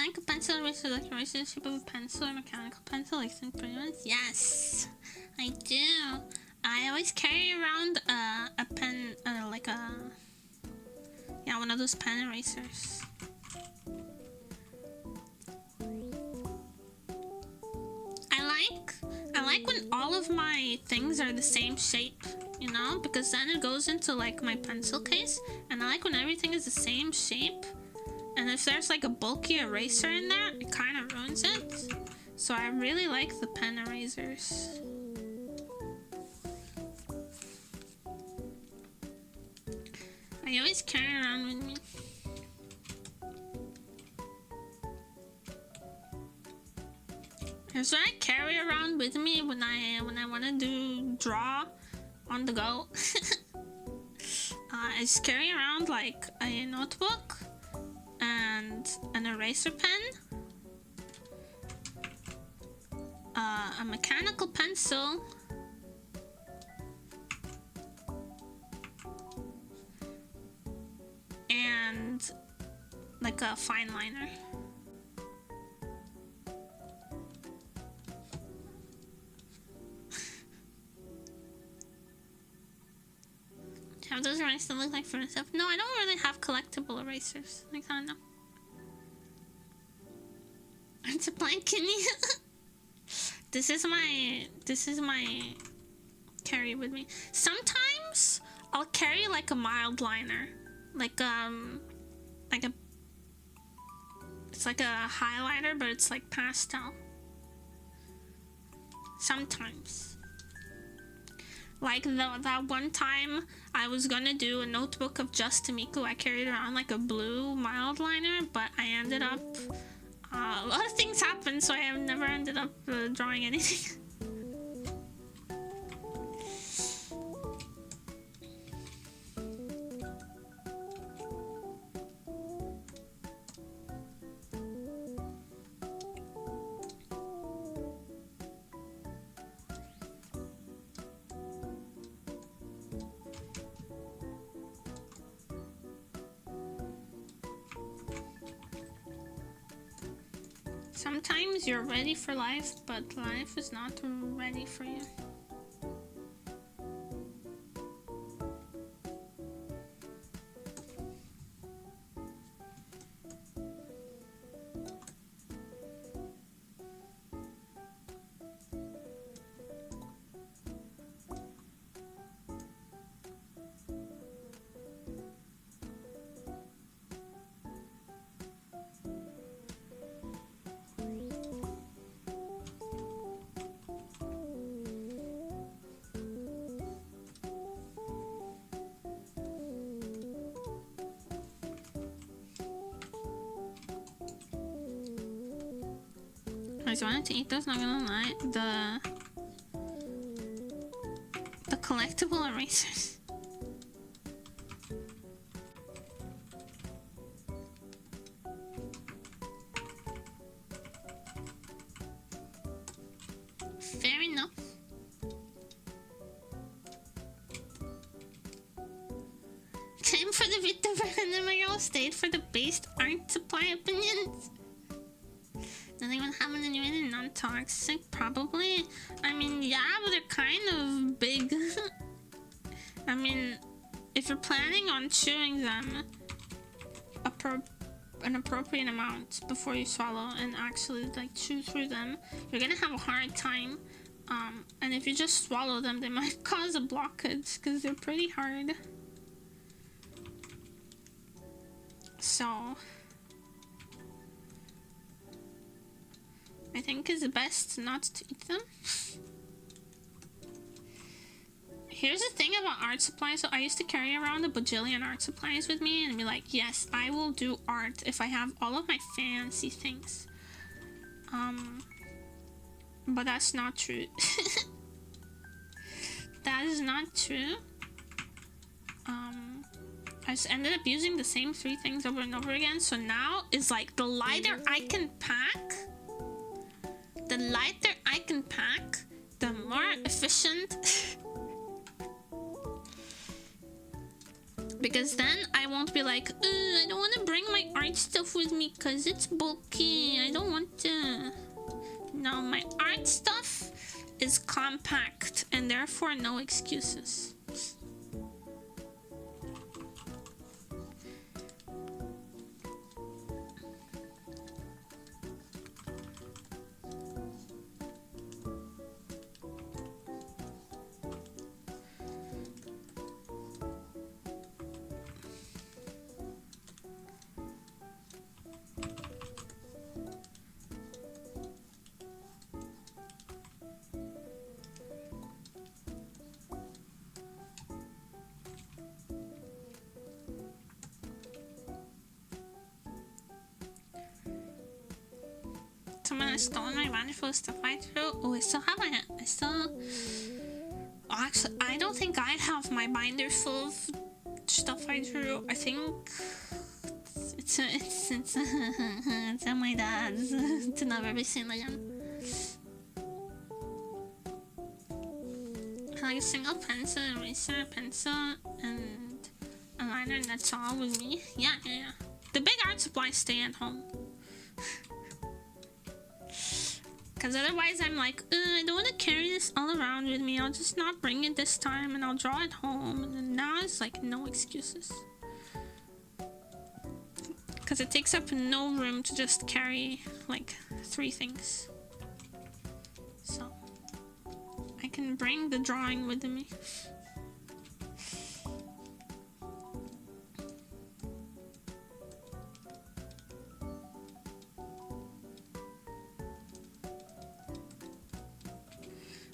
A: like a pencil eraser like erasing the shape of a pencil or mechanical pencil like some pretty ones? Yes, I do. I always carry around a pen, like a... yeah, one of those pen erasers. I like when all of my things are the same shape, you know, because then it goes into like my pencil case, and I like when everything is the same shape, and if there's like a bulky eraser in there, it kind of ruins it. So I really like the pen erasers. I always carry around with me. Here's what I carry around with me when I want to draw on the go. I just carry around like a notebook and an eraser pen, a mechanical pencil, and like a fine liner. How does erasers look like for myself? No, I don't really have collectible erasers. I kind of know. It's a blanket. This is my carry with me. Sometimes I'll carry like a mild liner, like a it's like a highlighter, but it's like pastel. Sometimes. Like that one time I was gonna do a notebook of just Miku, I carried around like a blue mild liner, but I ended up, a lot of things happened, so I have never ended up drawing anything. Sometimes you're ready for life, but life is not ready for you. I just wanted to eat those, not gonna lie. The collectible erasers. Fair enough. Came for the Vtuber and then my girl stayed for the based art supply opinions. Does anyone have an animated non-toxic? Probably. I mean, yeah, but they're kind of big. I mean, if you're planning on chewing them an appropriate amount before you swallow and actually like chew through them, you're gonna have a hard time. And if you just swallow them, they might cause a blockage because they're pretty hard. So I think it's best not to eat them. Here's the thing about art supplies. So I used to carry around a bajillion art supplies with me and be like, yes, I will do art if I have all of my fancy things. But that's not true. That is not true. I just ended up using the same 3 things over and over again. So now it's like the lighter I can pack, the more efficient Because then I won't be like, I don't want to bring my art stuff with me because it's bulky. I don't want to. No, my art stuff is compact and therefore no excuses. Someone has stolen my wonderful stuff I drew. Oh, I still have it. Oh, actually, I don't think I have my binder full of stuff I drew. I think it's at my dad's to never be seen again. Like a single pencil, eraser, pencil, and a liner, and that's all with me. Yeah. The big art supplies stay at home. Because otherwise I'm like, I don't want to carry this all around with me. I'll just not bring it this time and I'll draw it home. And then now it's like no excuses. Because it takes up no room to just carry like 3 things. So I can bring the drawing with me.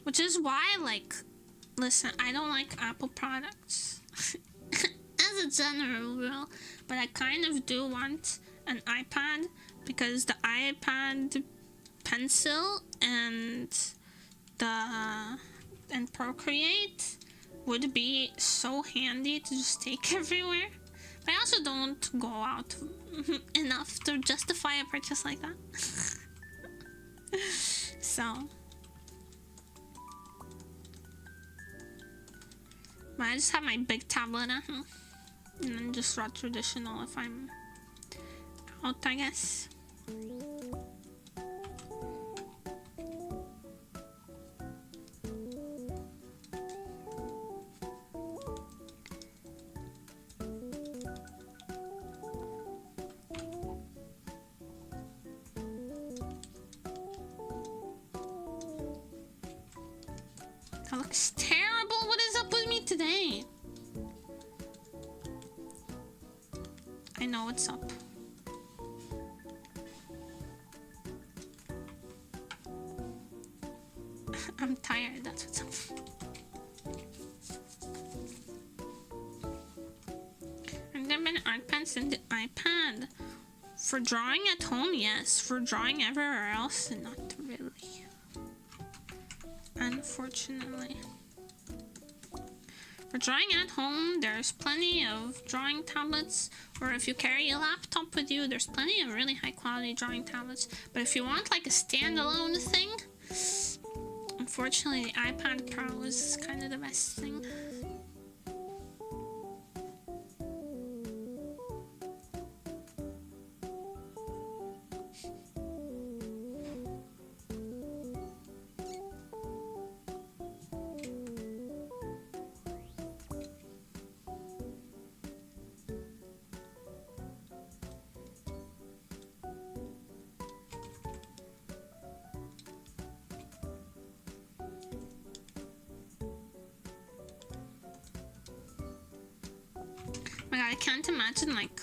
A: Which is why, like, listen, I don't like Apple products as a general rule, but I kind of do want an iPad because the iPad pencil and Procreate would be so handy to just take everywhere. But I also don't go out enough to justify a purchase like that. So. But I just have my big tablet at home. And then just draw traditional if I'm out, I guess. That looks terrible. What is up with me today? I know what's up. I'm tired, that's what's up. And there have been art pens and the iPad. For drawing at home, yes. For drawing everywhere else, not really. Unfortunately. For drawing at home, there's plenty of drawing tablets, or if you carry a laptop with you, there's plenty of really high quality drawing tablets. But if you want like a standalone thing, unfortunately the iPad Pro is kind of the best thing. Oh my god, I can't imagine like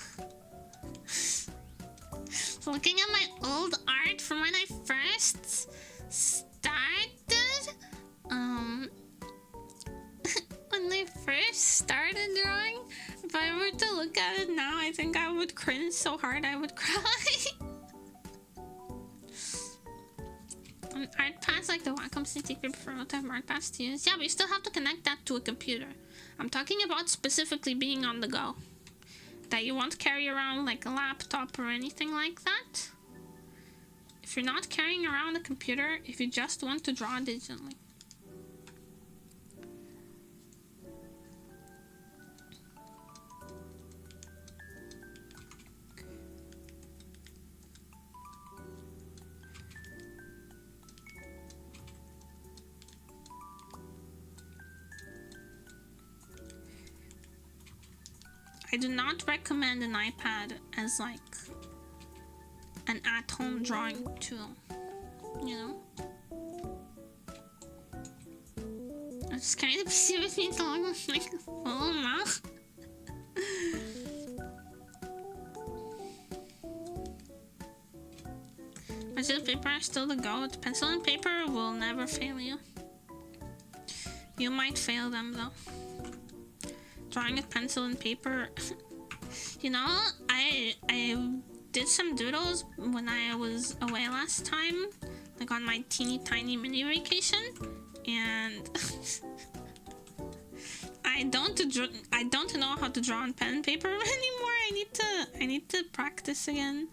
A: looking at my old art from when I first started. When I first started drawing, if I were to look at it now, I think I would cringe so hard I would cry. Art pads like the Wacom City Group for real-time art pads to use. Yeah, but you still have to connect that to a computer. I'm talking about specifically being on the go. That you won't carry around like a laptop or anything like that. If you're not carrying around a computer, if you just want to draw digitally. I do not recommend an iPad as like an at-home drawing tool, you know? I'm just carrying the PC with me so I'm like, oh no. Pencil and paper are still the goat. Pencil and paper will never fail you. You might fail them though. Drawing with pencil and paper. You know, I did some doodles when I was away last time, like on my teeny tiny mini vacation, and I don't know how to draw on pen and paper anymore. I need to practice again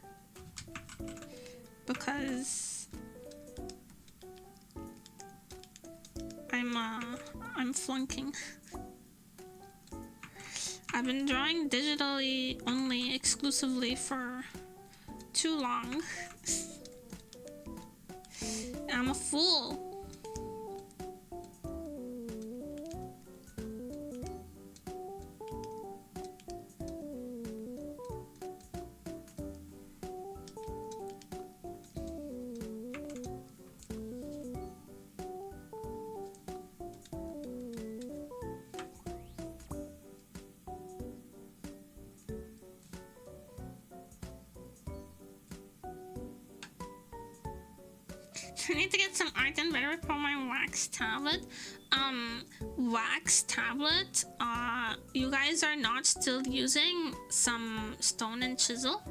A: because I'm flunking. I've been drawing digitally only exclusively for too long. I'm a fool. I need to get some art and better for my wax tablet. Wax tablet, you guys are not still using some stone and chisel?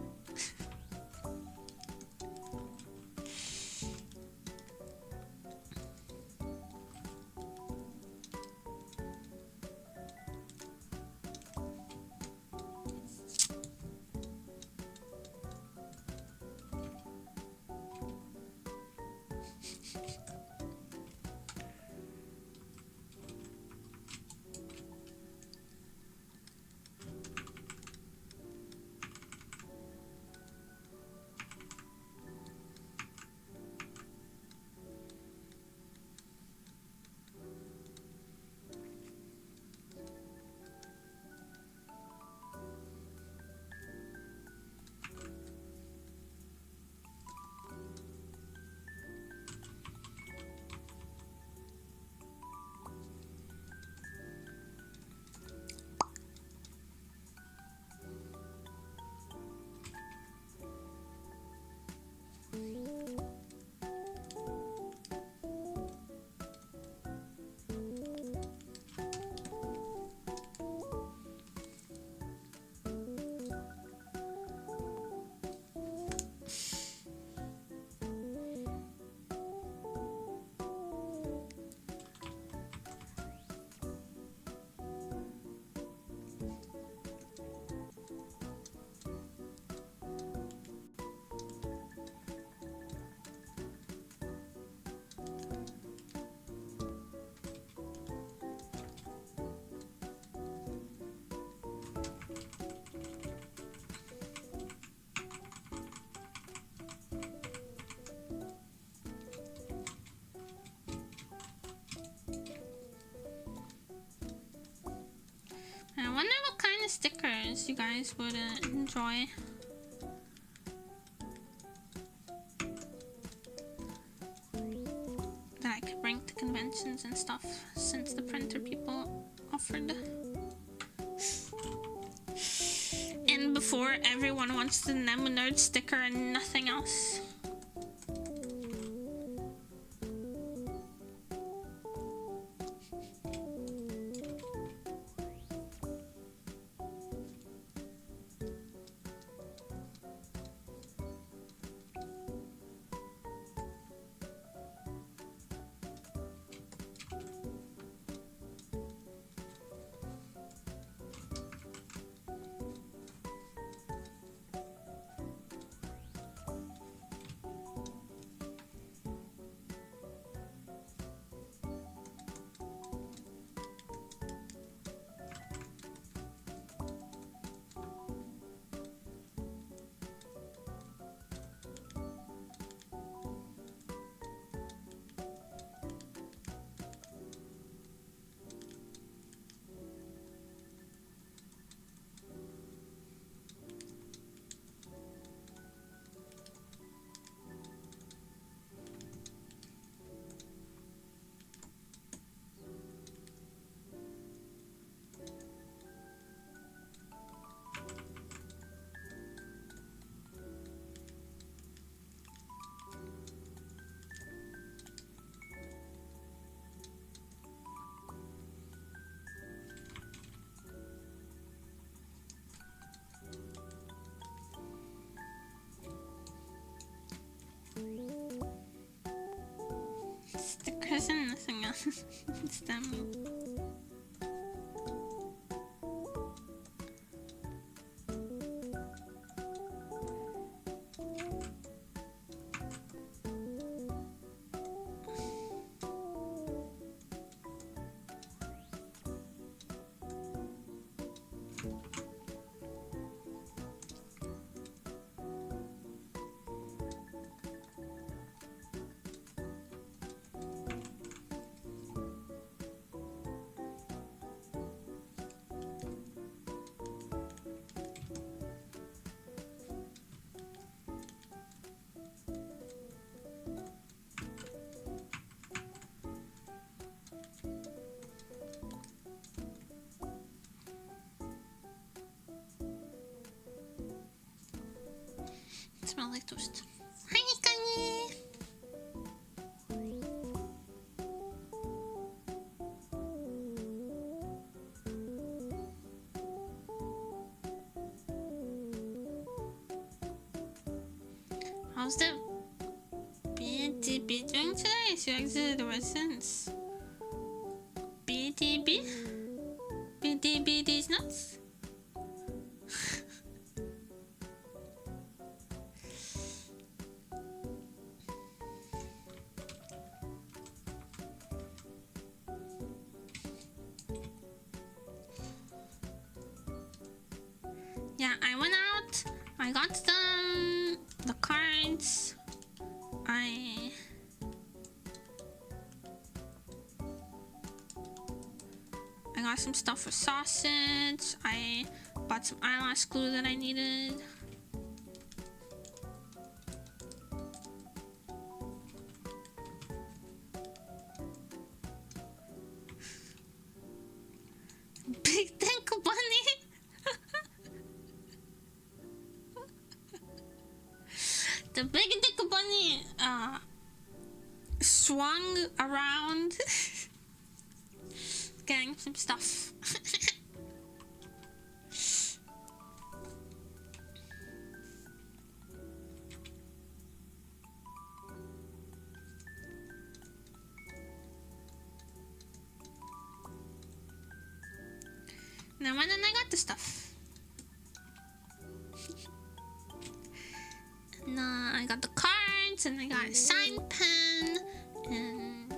A: I wonder what kind of stickers you guys would enjoy. That I could bring to conventions and stuff, since the printer people offered. And before, everyone wants the nemuri sticker and nothing else. there's nothing else. It's them. Smell like toast. Hi, Nikani! How's the BTB doing today? She exited the residence. BTB? BTB these nuts? Yeah, I went out, I got the cards, I got some stuff for sausage, I bought some eyelash glue that I needed. Big thank you, bunny! The big dick bunny swung around getting some stuff. Now when I got the stuff. And I got the cards, and I got a sign pen, and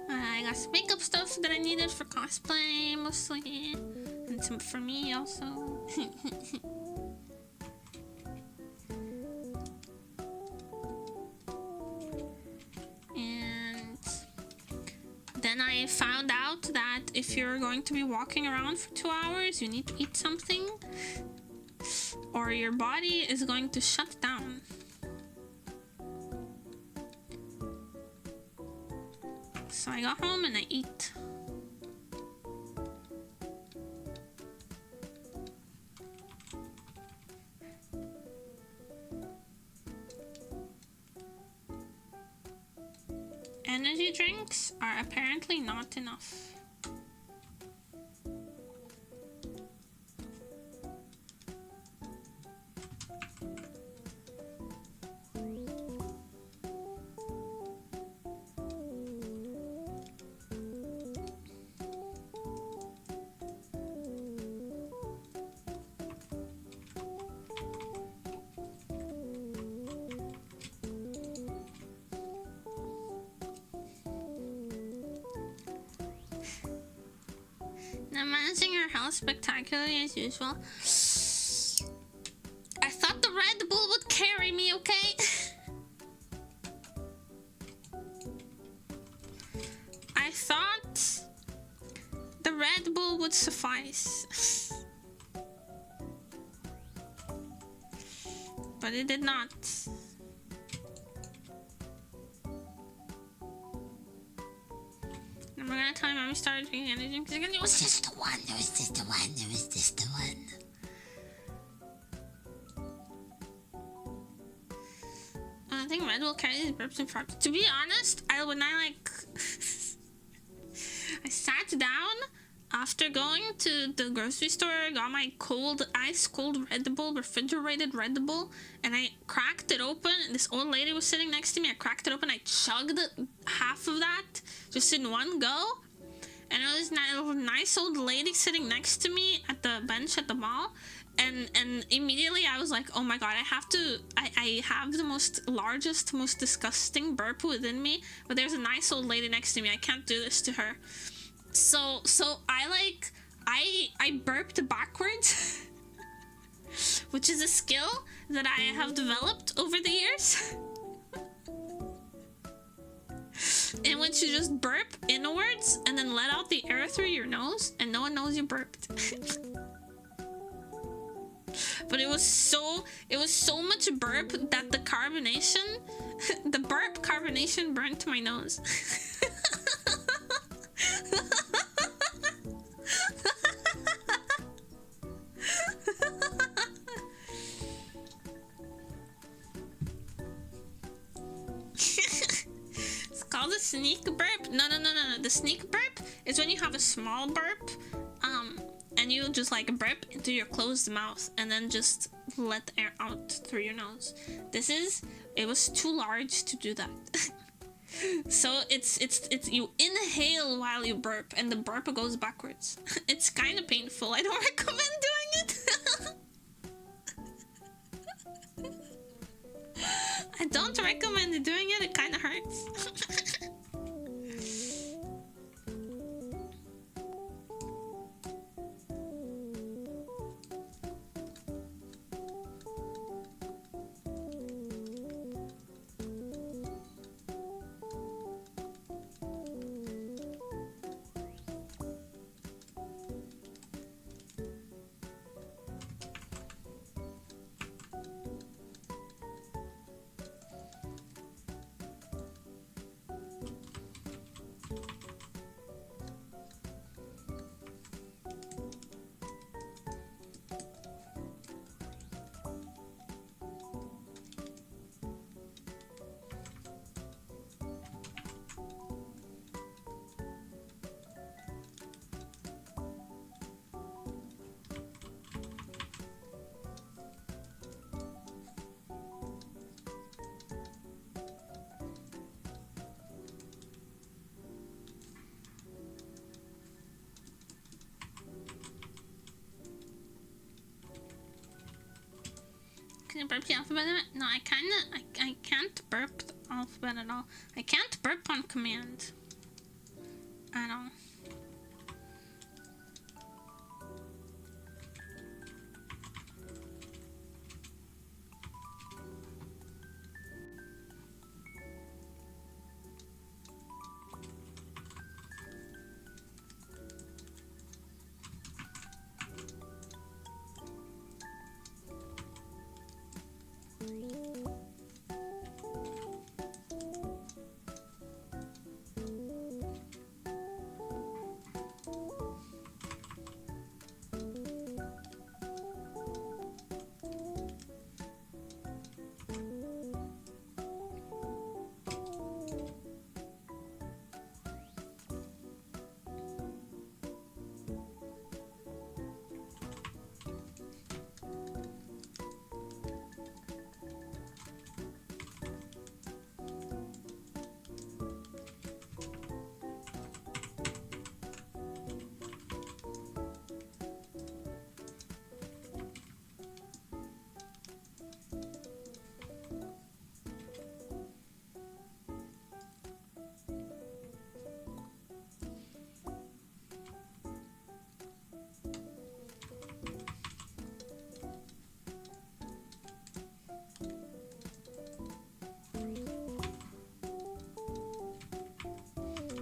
A: I got some makeup stuff that I needed for cosplay, mostly, and some for me also. And then I found out that if you're going to be walking around for 2 hours, you need to eat something, or your body is going to shut down. So I got home and I eat. Energy drinks are apparently not enough. Now managing your health spectacularly as usual. I thought the Red Bull would carry me, okay? I thought the Red Bull would suffice. But it did not. And we're gonna tell my mommy started drinking energy because it was just the one, it was just the one, it was just the one. I think Red Bull carries burps and farts. To be honest, when I like I sat down, after going to the grocery store, I got my ice cold Red Bull, refrigerated Red Bull, and I cracked it open. This old lady was sitting next to me. I cracked it open. I chugged half of that just in one go. And there was this nice old lady sitting next to me at the bench at the mall. And immediately I was like, oh my god, I have the largest, most disgusting burp within me, but there's a nice old lady next to me. I can't do this to her. So I burped backwards, which is a skill that I have developed over the years, in which you just burp inwards and then let out the air through your nose, and no one knows you burped. But it was so much burp that the burp carbonation burnt my nose. It's called a sneak burp. No. The sneak burp is when you have a small burp, and you just like burp into your closed mouth and then just let the air out through your nose. It was too large to do that. So it's you inhale while you burp, and the burp goes backwards. It's kind of painful. I don't recommend doing it. I don't recommend doing it. It kind of hurts. Can you burp the alphabet? No, I can't burp the alphabet at all. I can't burp on command at all.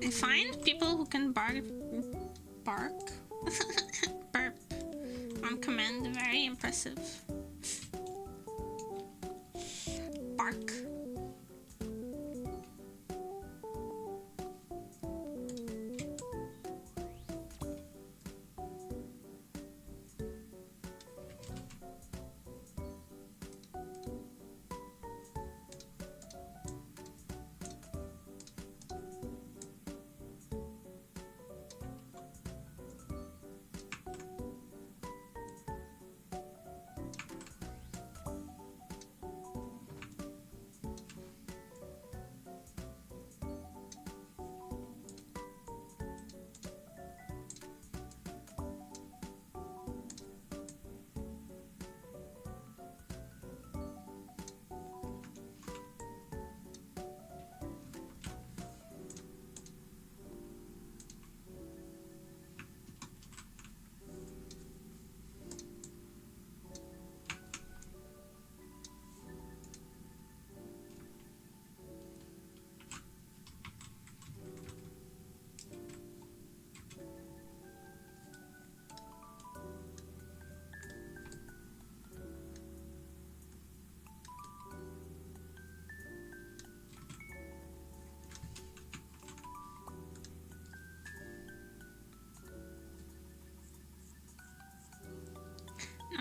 A: I find people who can burp on command very impressive. Bark.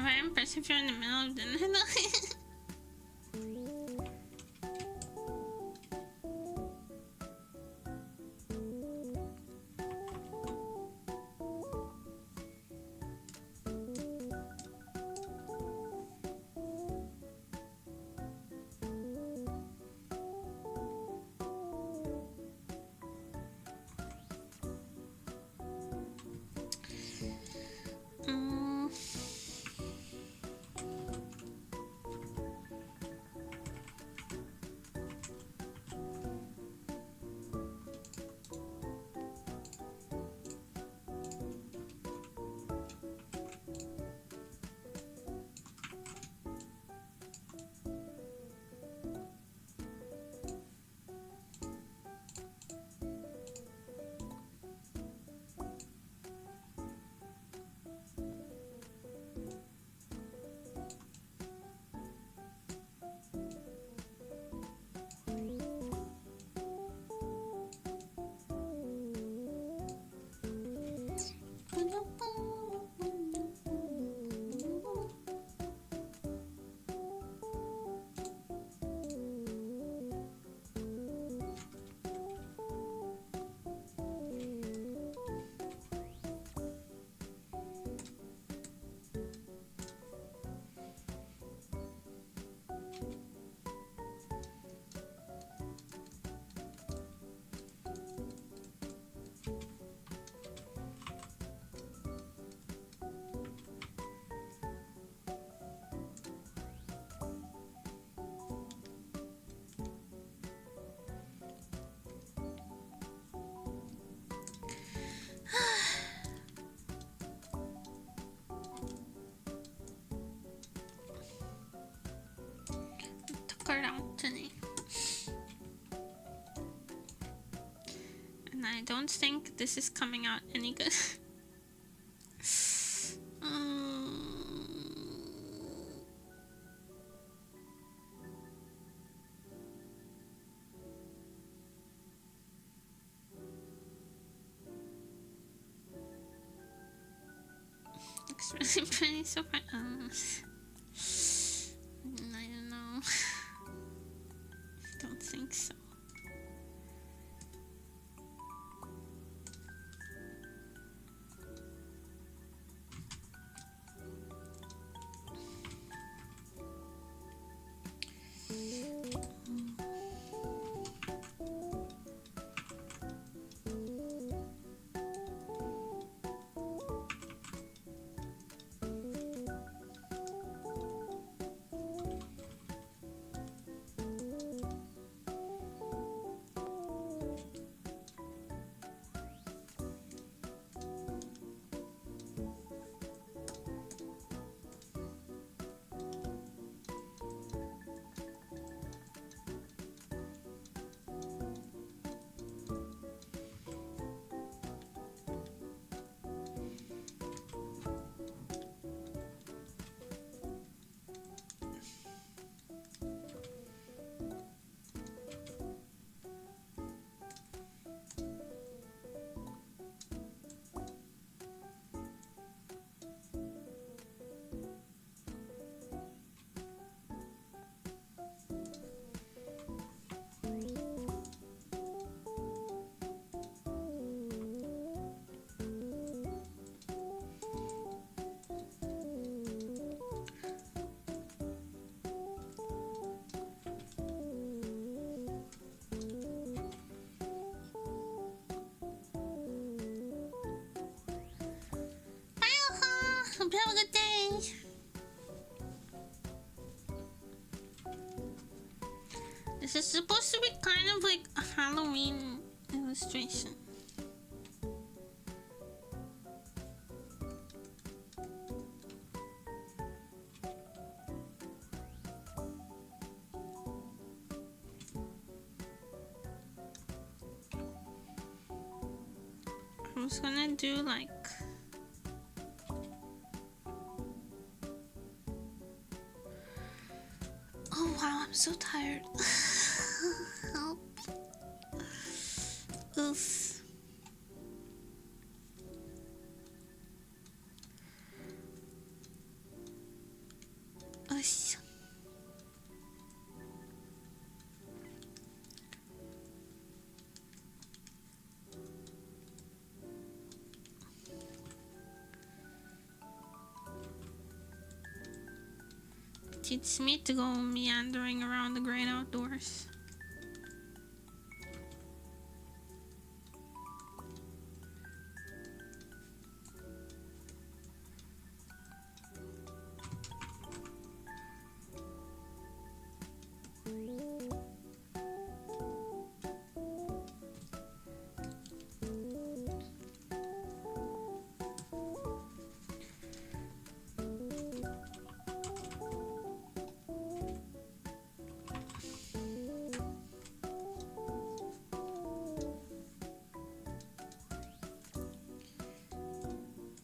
A: very impressed if you're in the middle of dinner though. And I don't think this is coming out any good. Looks really pretty so far. I don't know. Don't think so. Hope you have a good day. This is supposed to be kind of like a Halloween illustration. I was gonna do like wow, I'm so tired. Help. Oof. Yes. Teach me to go meandering around the great outdoors.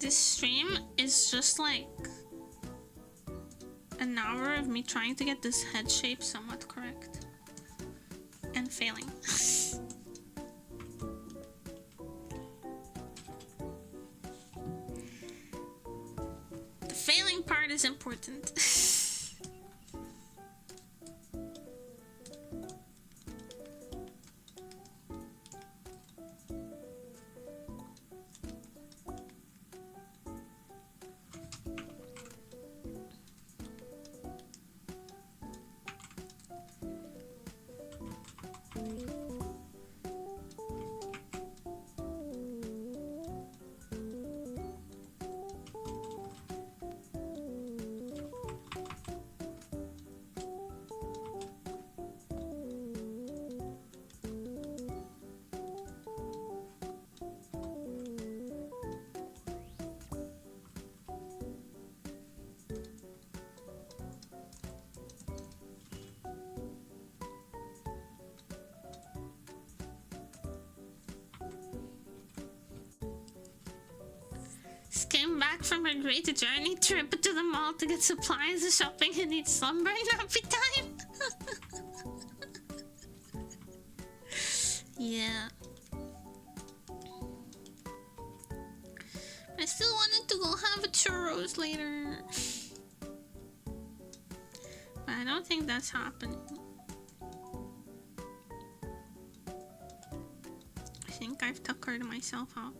A: This stream is just like an hour of me trying to get this head shape somewhat correct and failing. The failing part is important. Came back from a great journey trip to the mall to get supplies, shopping, and eat slumber and happy time. Yeah. I still wanted to go have a churros later. But I don't think that's happening. I think I've tuckered myself out.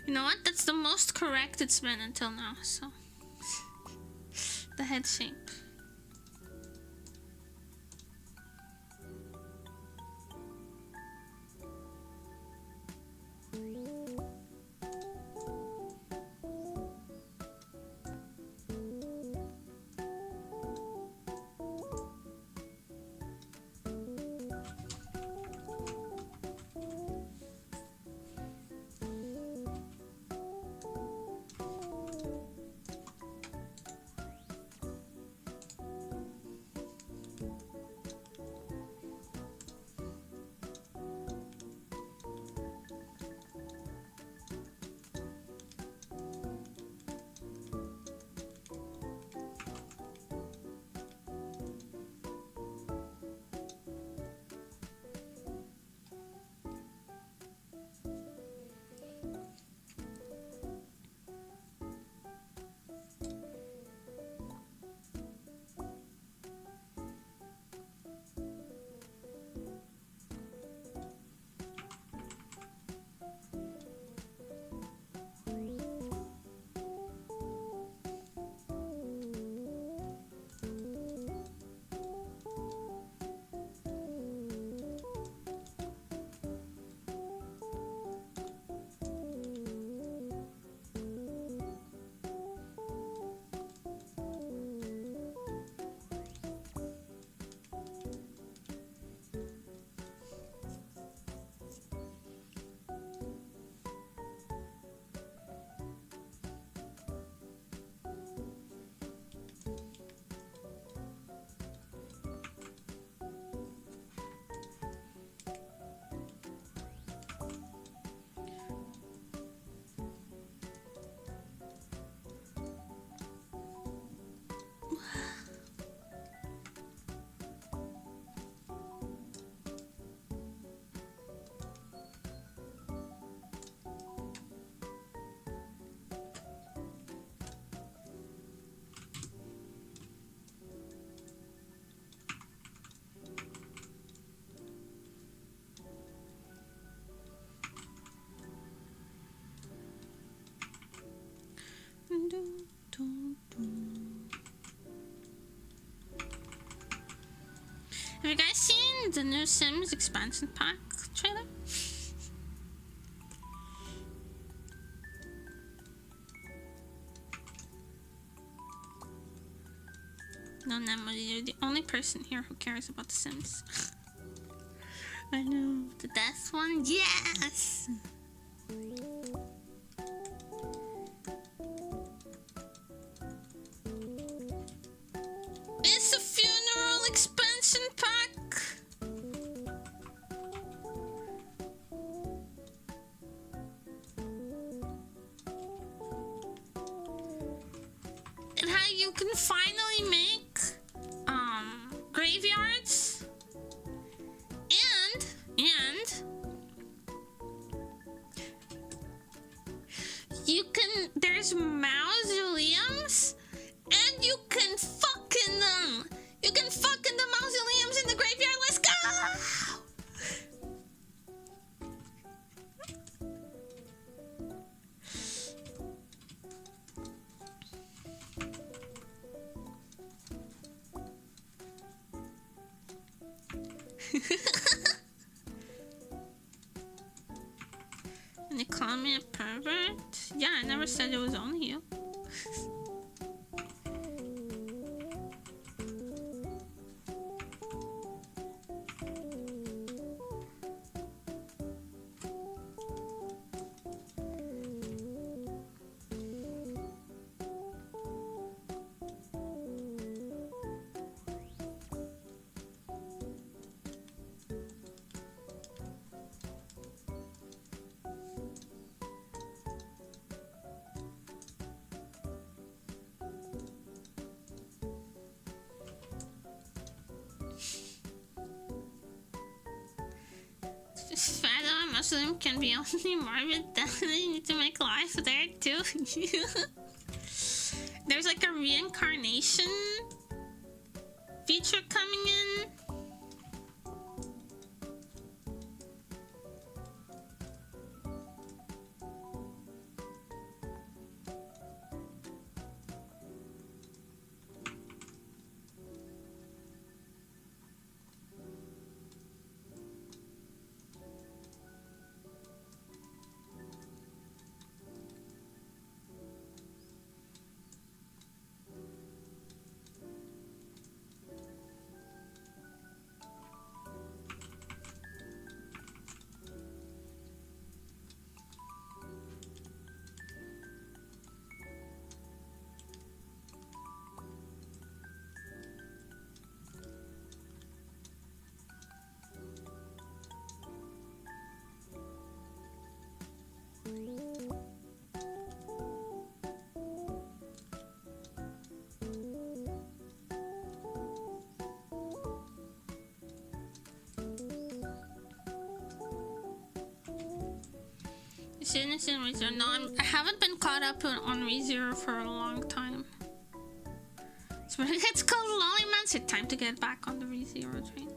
A: You know what? That's the most correct it's been until now, so. The head shape. Have you guys seen the new Sims expansion pack trailer? No, Nemuri, you're the only person here who cares about The Sims. I know. The death one? Yes! It's a funeral expansion pack! And how you can finally make graveyards and you can, there's mausoleums and you can fuck in them. You can fuck in the mausoleums in the graveyard. Let's go! And they call me a pervert? Yeah, I never said it was only you. Muslim can be only morbid, definitely you need to make life there too. There's like a reincarnation feature coming in. Innocent ReZero. No, I haven't been caught up on ReZero for a long time. So when it gets called Lollyman's, it's time to get back on the ReZero train.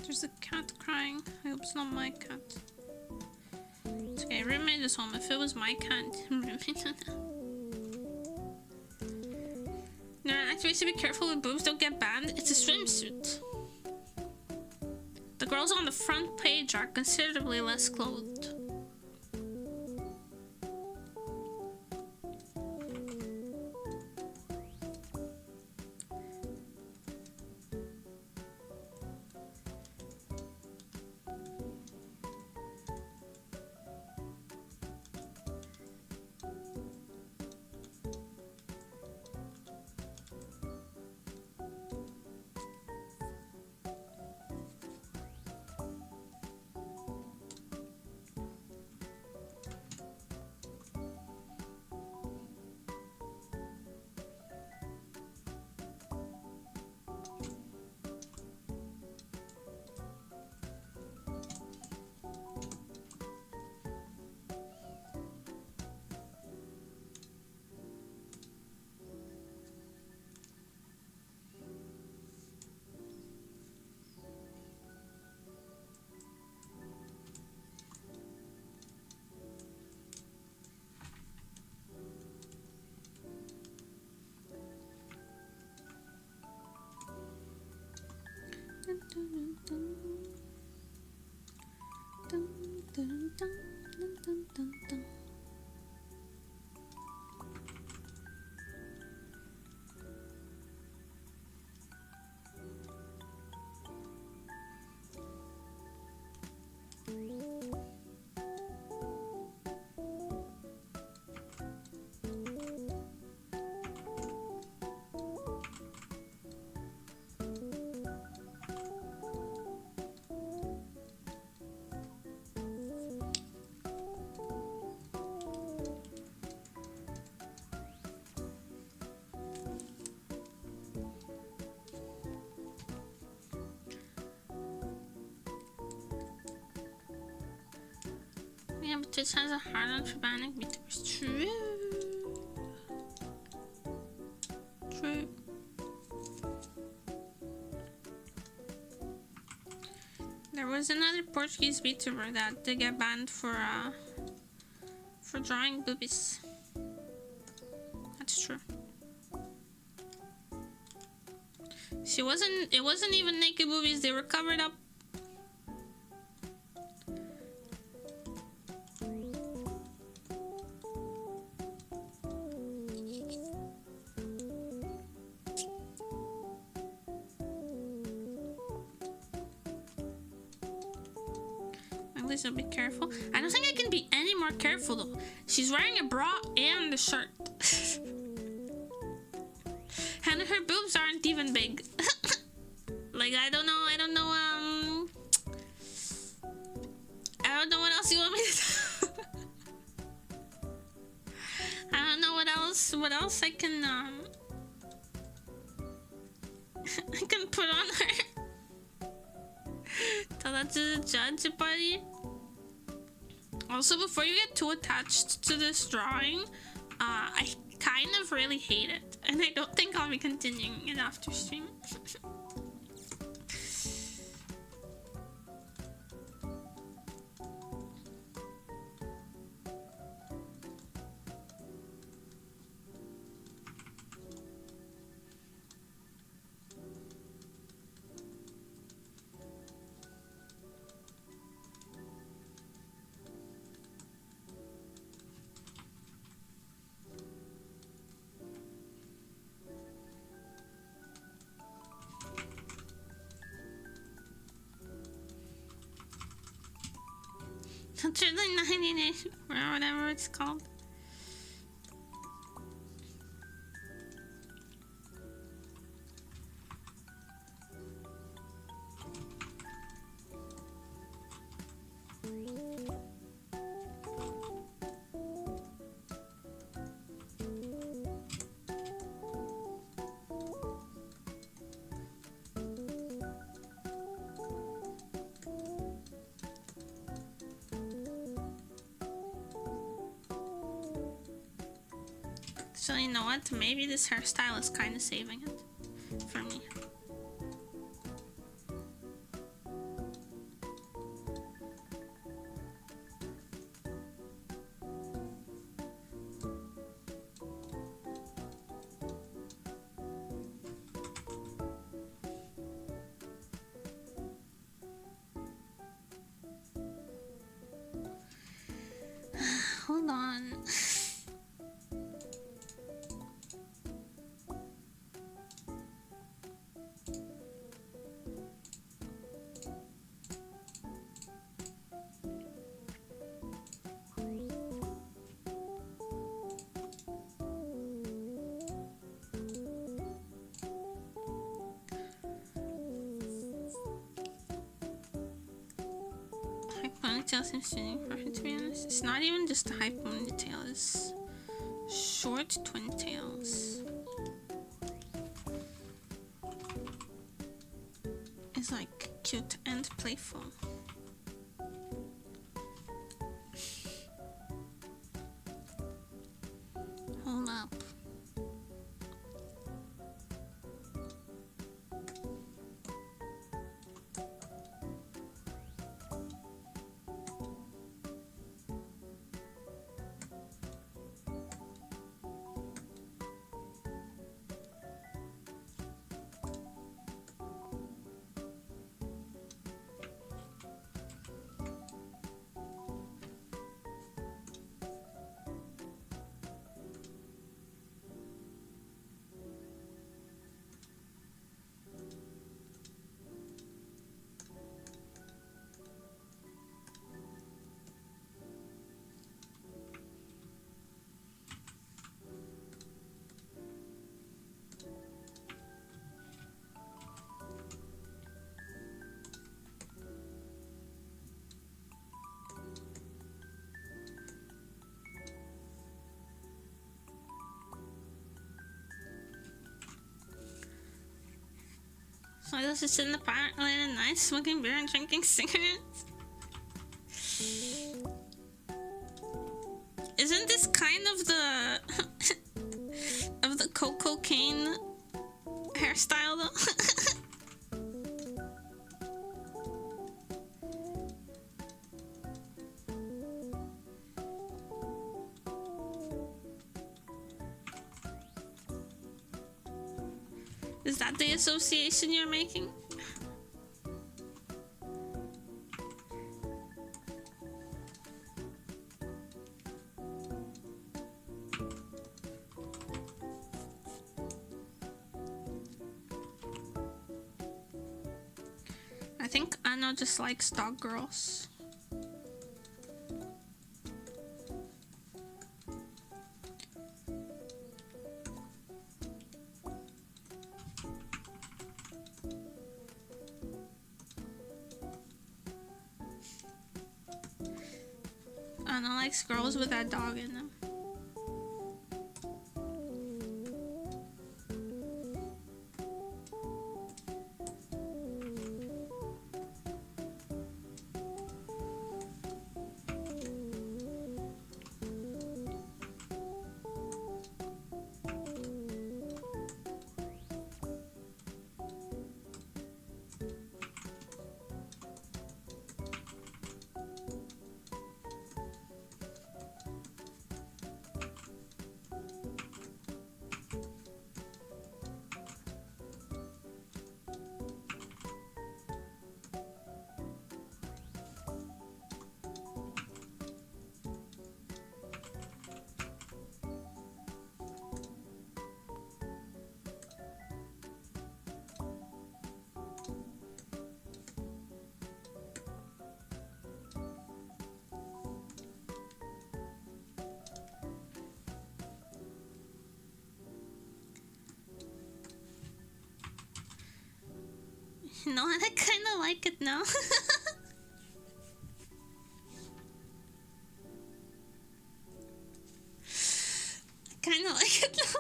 A: There's a cat crying. I hope it's not my cat. It's okay, roommate is home. If it was my cat, roommate. No, actually, to be careful with boobs don't get banned. It's a swimsuit. The girls on the front page are considerably less clothed. Yeah, but this has a hard on for banning VTubers. True. True. There was another Portuguese VTuber that did get banned for drawing boobies. That's true. It wasn't even naked boobies, they were covered up. So be careful. I don't think I can be any more careful though. She's wearing a bra and a shirt. And her boobs aren't even big. Like I don't know what else you want me to do. I don't know what else I can I can put on her. Tell that to the judge, buddy. Also, before you get too attached to this drawing, I kind of really hate it, and I don't think I'll be continuing it after stream. It's really 98 or whatever it's called. So you know what? Maybe this hairstyle is kind of saving it for me. ponytail seems tuning for her, to be honest. It's not even just a high ponytail, it's short twin tails. It's like cute and playful. Hold up. So I was just sitting in the park late at night, smoking beer and drinking cigarettes. Isn't this kind of the of the Coco Cane hairstyle though? Is that the association you're making? I think Anna just likes dog girls. Anna likes girls with that dog in them. You know what? I kind of like it now. I kind of like it now.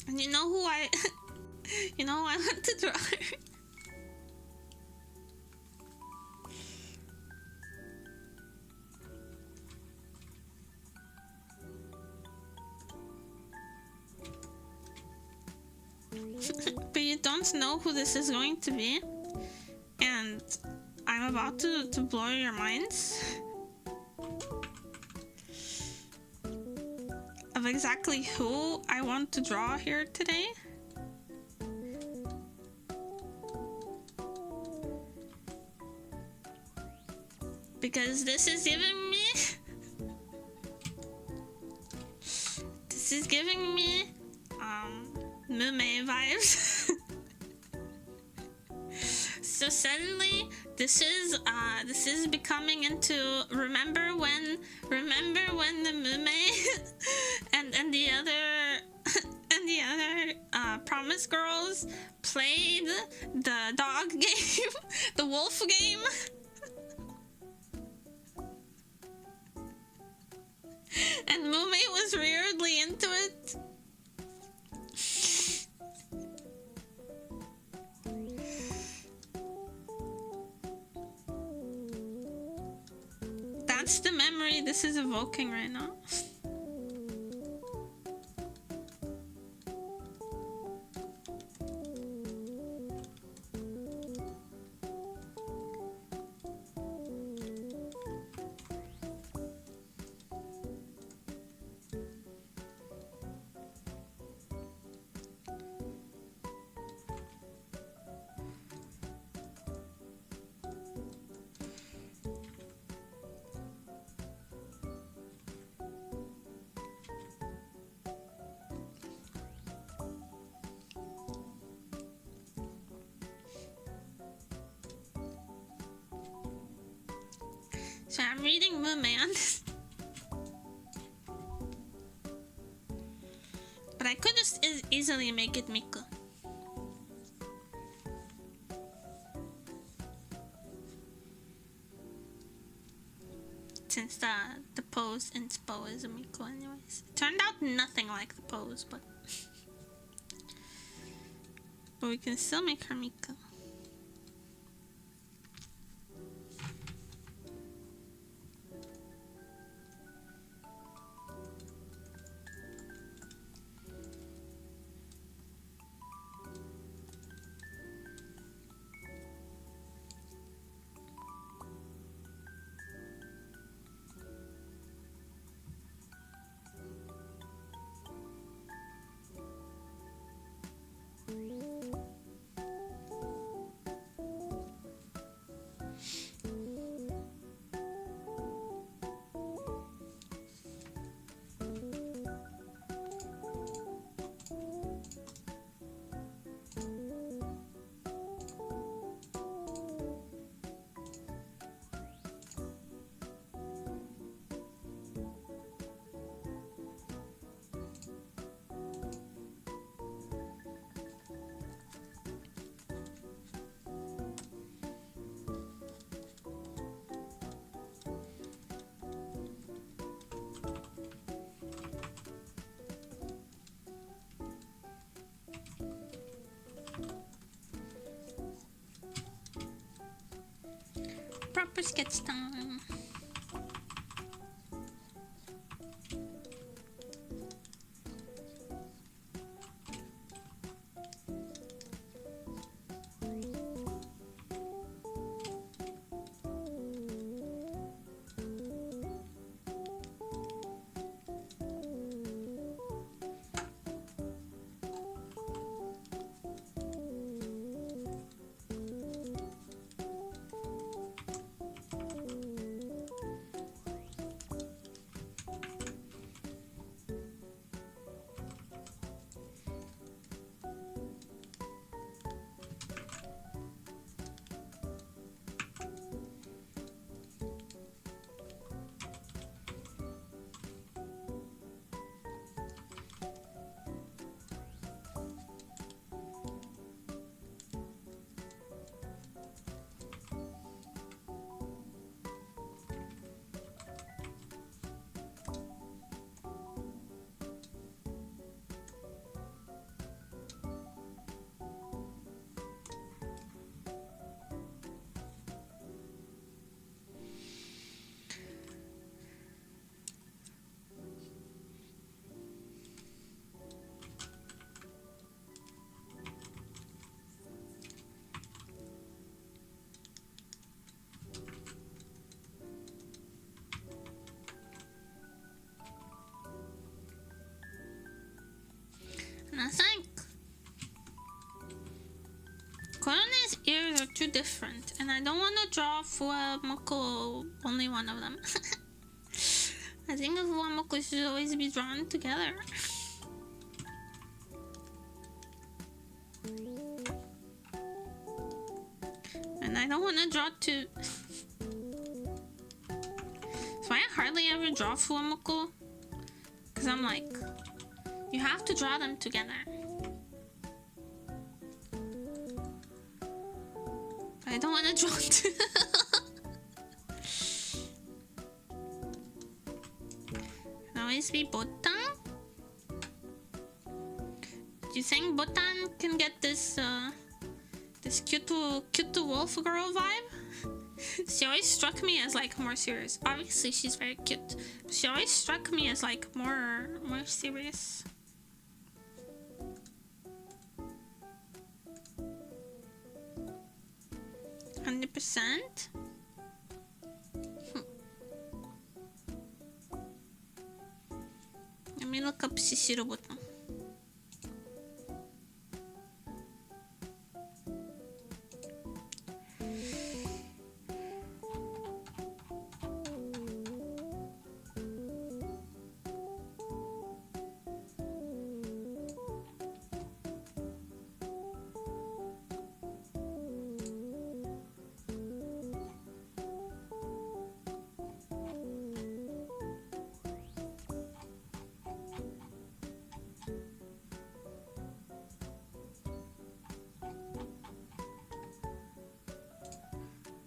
A: And you know who you know who I want to draw her? But you don't know who this is going to be, and I'm about to blow your minds of exactly who I want to draw here today. Because this is giving me Mume vibes. So suddenly this is becoming into remember when the Mume and the and the other Promise Girls played the dog game, the wolf game. And Mume was weirdly into it. That's the memory this is evoking right now. So I'm reading Mume on this. But I could just easily make it Miku. Since the pose inspo is a Miku anyways. It turned out nothing like the pose, but we can still make her Miku. Proper sketch time. And I think Korone's ears are too different, and I don't want to draw Fuwamoko only one of them. I think Fuwamoko should always be drawn together. And I don't want to draw two. So I hardly ever draw Fuwamoko, because I'm like, You have to draw them together. But I don't want to draw two. Can always be Botan. Do you think Botan can get this this cute wolf girl vibe? She always struck me as like more serious. Obviously she's very cute. But she always struck me as like more serious. %. Let me look up Shishiro Botan.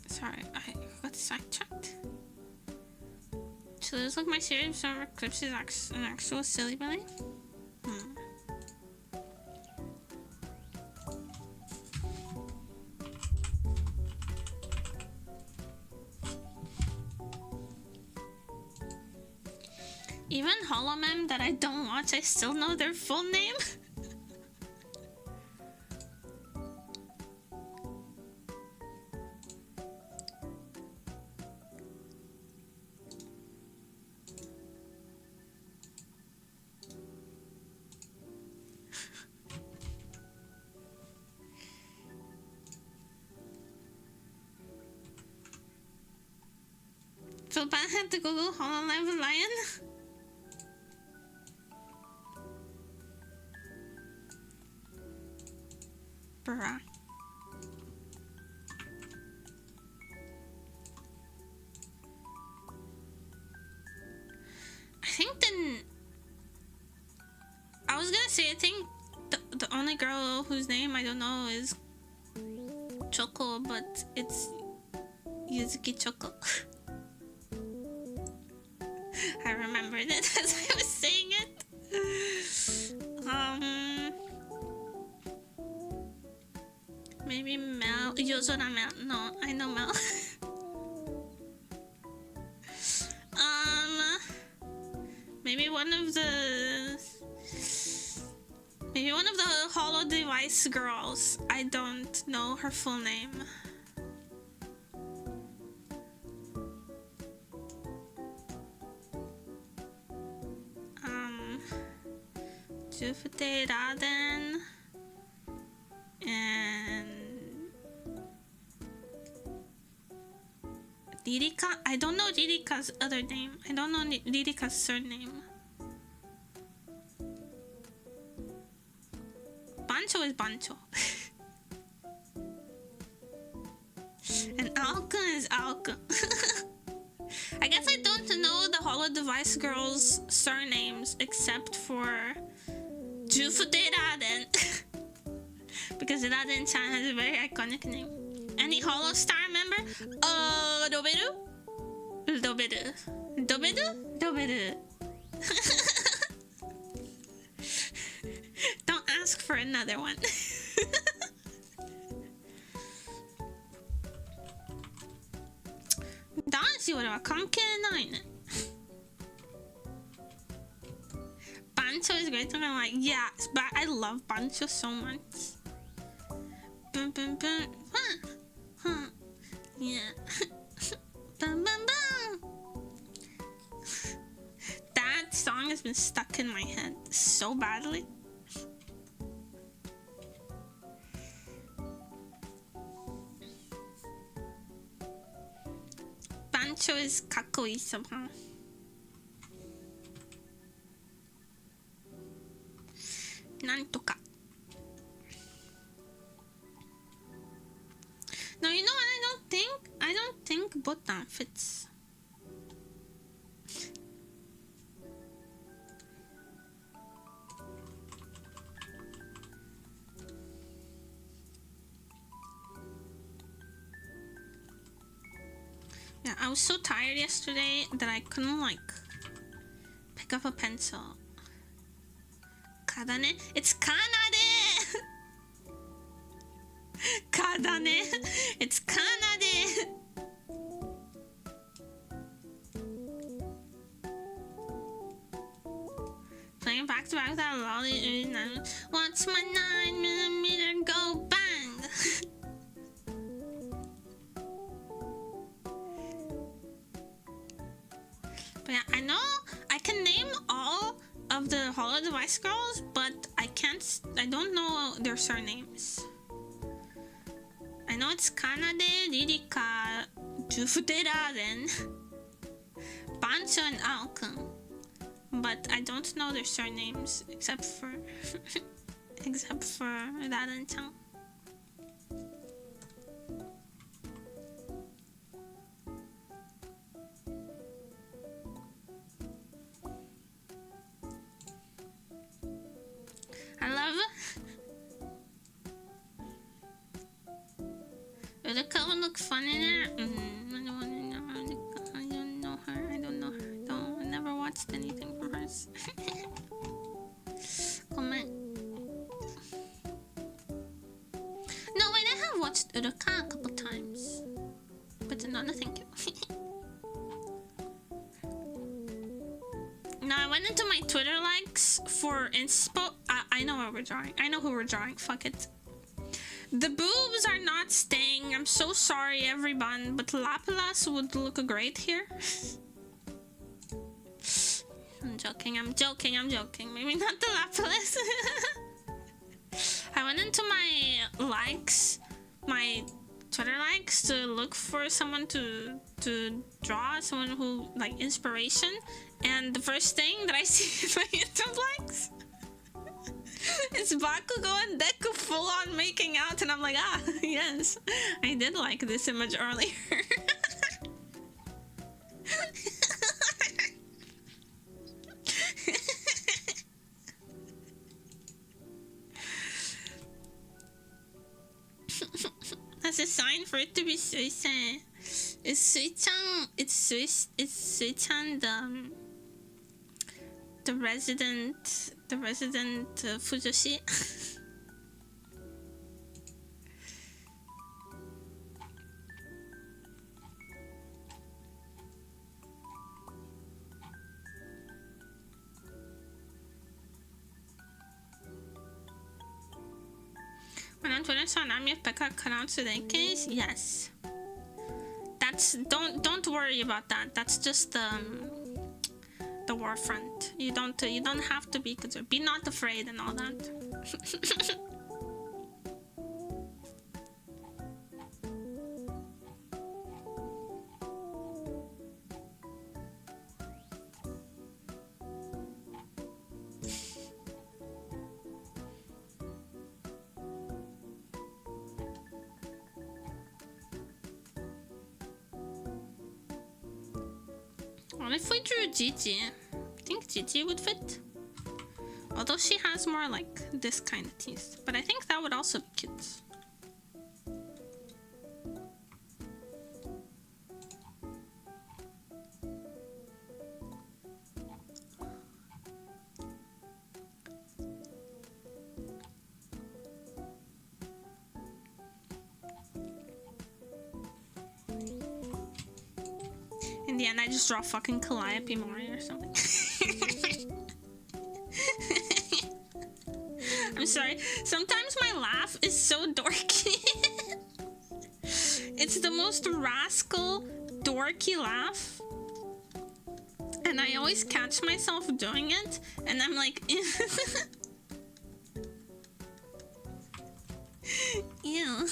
A: Sorry, I got sidetracked. So this like my series summer clips is an actual silly belly. Even Holomem that I don't watch, I still know their full name. So bad I had to Google hololive lion. Bruh. I think the only girl whose name I don't know is Choco, but it's Yuzuki Choco. I remembered it as I was saying it. Maybe Mel. Yozora Mel. No, I know Mel. Maybe one of the holo device girls. I don't know her full name. Jufute Raden and Ririka. I don't know Ririka's other name. I don't know Ririka's surname. Bancho is Bancho. And Alka is Alka. I guess I don't know the holo device girls' surnames except for Jufute Raden. Because Raden-chan has a very iconic name. Any holo star member? Doberu? Doberu. Doberu? Doberu. Don't ask for another one. Danshi wa kankei nai ne. Bancho is great and I'm like, yeah, but I love Bancho so much. Bum, bum, bum. Huh. Yeah. Bum, bum, bum. That song has been stuck in my head so badly. Bancho is kakkoi somehow. Nantoka. No, you know what I don't think Botan fits. Yeah, I was so tired yesterday that I couldn't like pick up a pencil. Kadane? It's kanade! Kadane? It's kanade! Playing back to back with that lolly. What's my 9mm go bang? But yeah, I know I can name all of the Holo Device girls, but I don't know their surnames. I know it's Kanade, Ririka, Jufuteraden, Bancho, and Aokun. But I don't know their surnames except for Radeon-chan. I love Urika would look fun in it. I don't know her. I never watched anything from hers. Comment. No, wait, I have watched Urika a couple times. But no, thank you. No, I went into my Twitter likes for inspo. I know what we're drawing. I know who we're drawing. Fuck it. The boobs are not staying. I'm so sorry, everyone. But Lapilas would look great here. I'm joking. Maybe not the Lapilas. I went into my likes, my Twitter likes, to look for someone to draw, someone who, like, inspiration. And the first thing that I see in my YouTube likes is Bakugo and Deku full on making out, and I'm like, yes, I did like this image earlier. That's a sign for it to be Sui-san. Is Sui-chan, it's Sui-chan the resident Fujoshi. When on Twitter saw Nami Pekka cut out Sudeikis, yes. That's don't worry about that. That's just the war front. You don't have to be concerned. Be not afraid and all that. What if we drew Gigi? I think Gigi would fit. Although she has more like this kind of teeth. But I think that would also be cute. In the end, I just draw fucking Calliope Mori or something. I'm sorry. Sometimes my laugh is so dorky. It's the most rascal, dorky laugh. And I always catch myself doing it. And I'm like... Ew.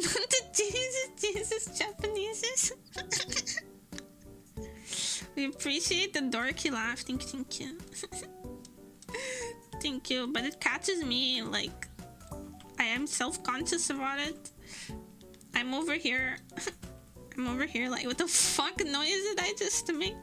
A: Not the Jesus Japanese. We appreciate the dorky laugh. Thank you. Thank you. But it catches me, like, I am self-conscious about it. I'm over here, like, what the fuck noise did I just make?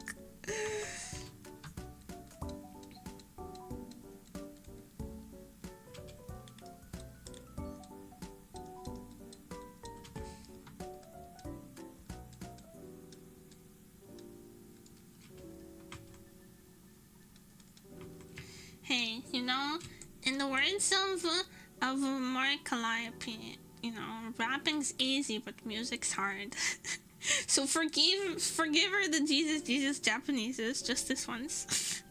A: Hey, you know, in the words of Mark Calliope, you know, rapping's easy, but music's hard. So forgive her the Jesus Japanese is just this once.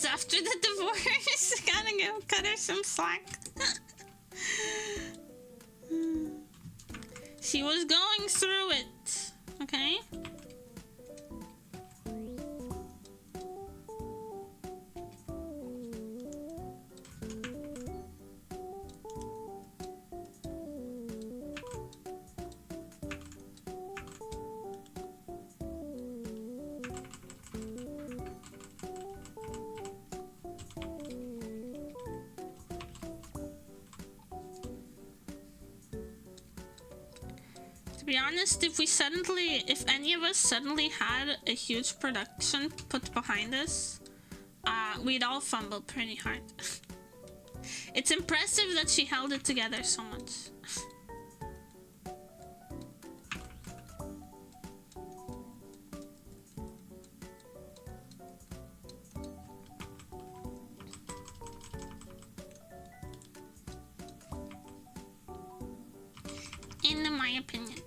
A: After the divorce, gotta go cut her some slack. She was going through it, okay? To be honest, if any of us suddenly had a huge production put behind us, we'd all fumble pretty hard. It's impressive that she held it together so much. In my opinion.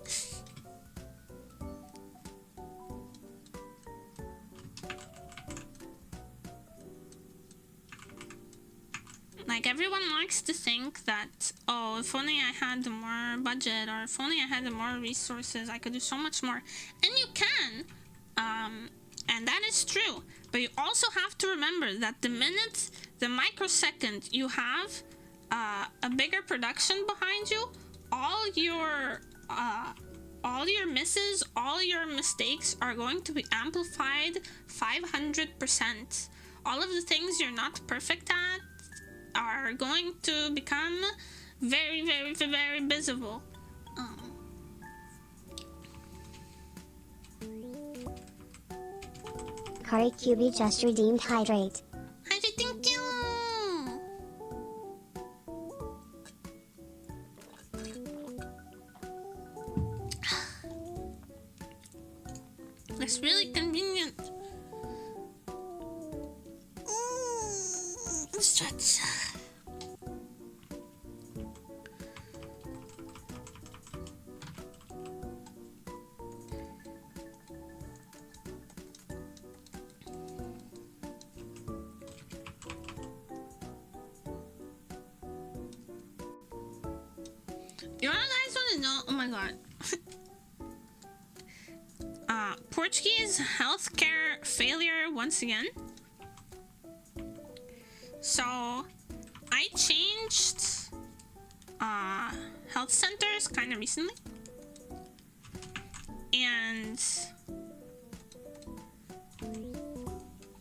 A: Like, everyone likes to think that, oh, if only I had more budget, or if only I had more resources, I could do so much more. And you can, and that is true. But you also have to remember that the microsecond you have a bigger production behind you, all your misses, all your mistakes are going to be amplified 500%. All of the things you're not perfect at are going to become very, very, very visible.
B: Kari QB just redeemed hydrate.
A: Hydrate, thank you! That's really convenient. Stretch. You guys want to know? Oh my god. Portuguese healthcare failure once again. So I changed health centers kind of recently, and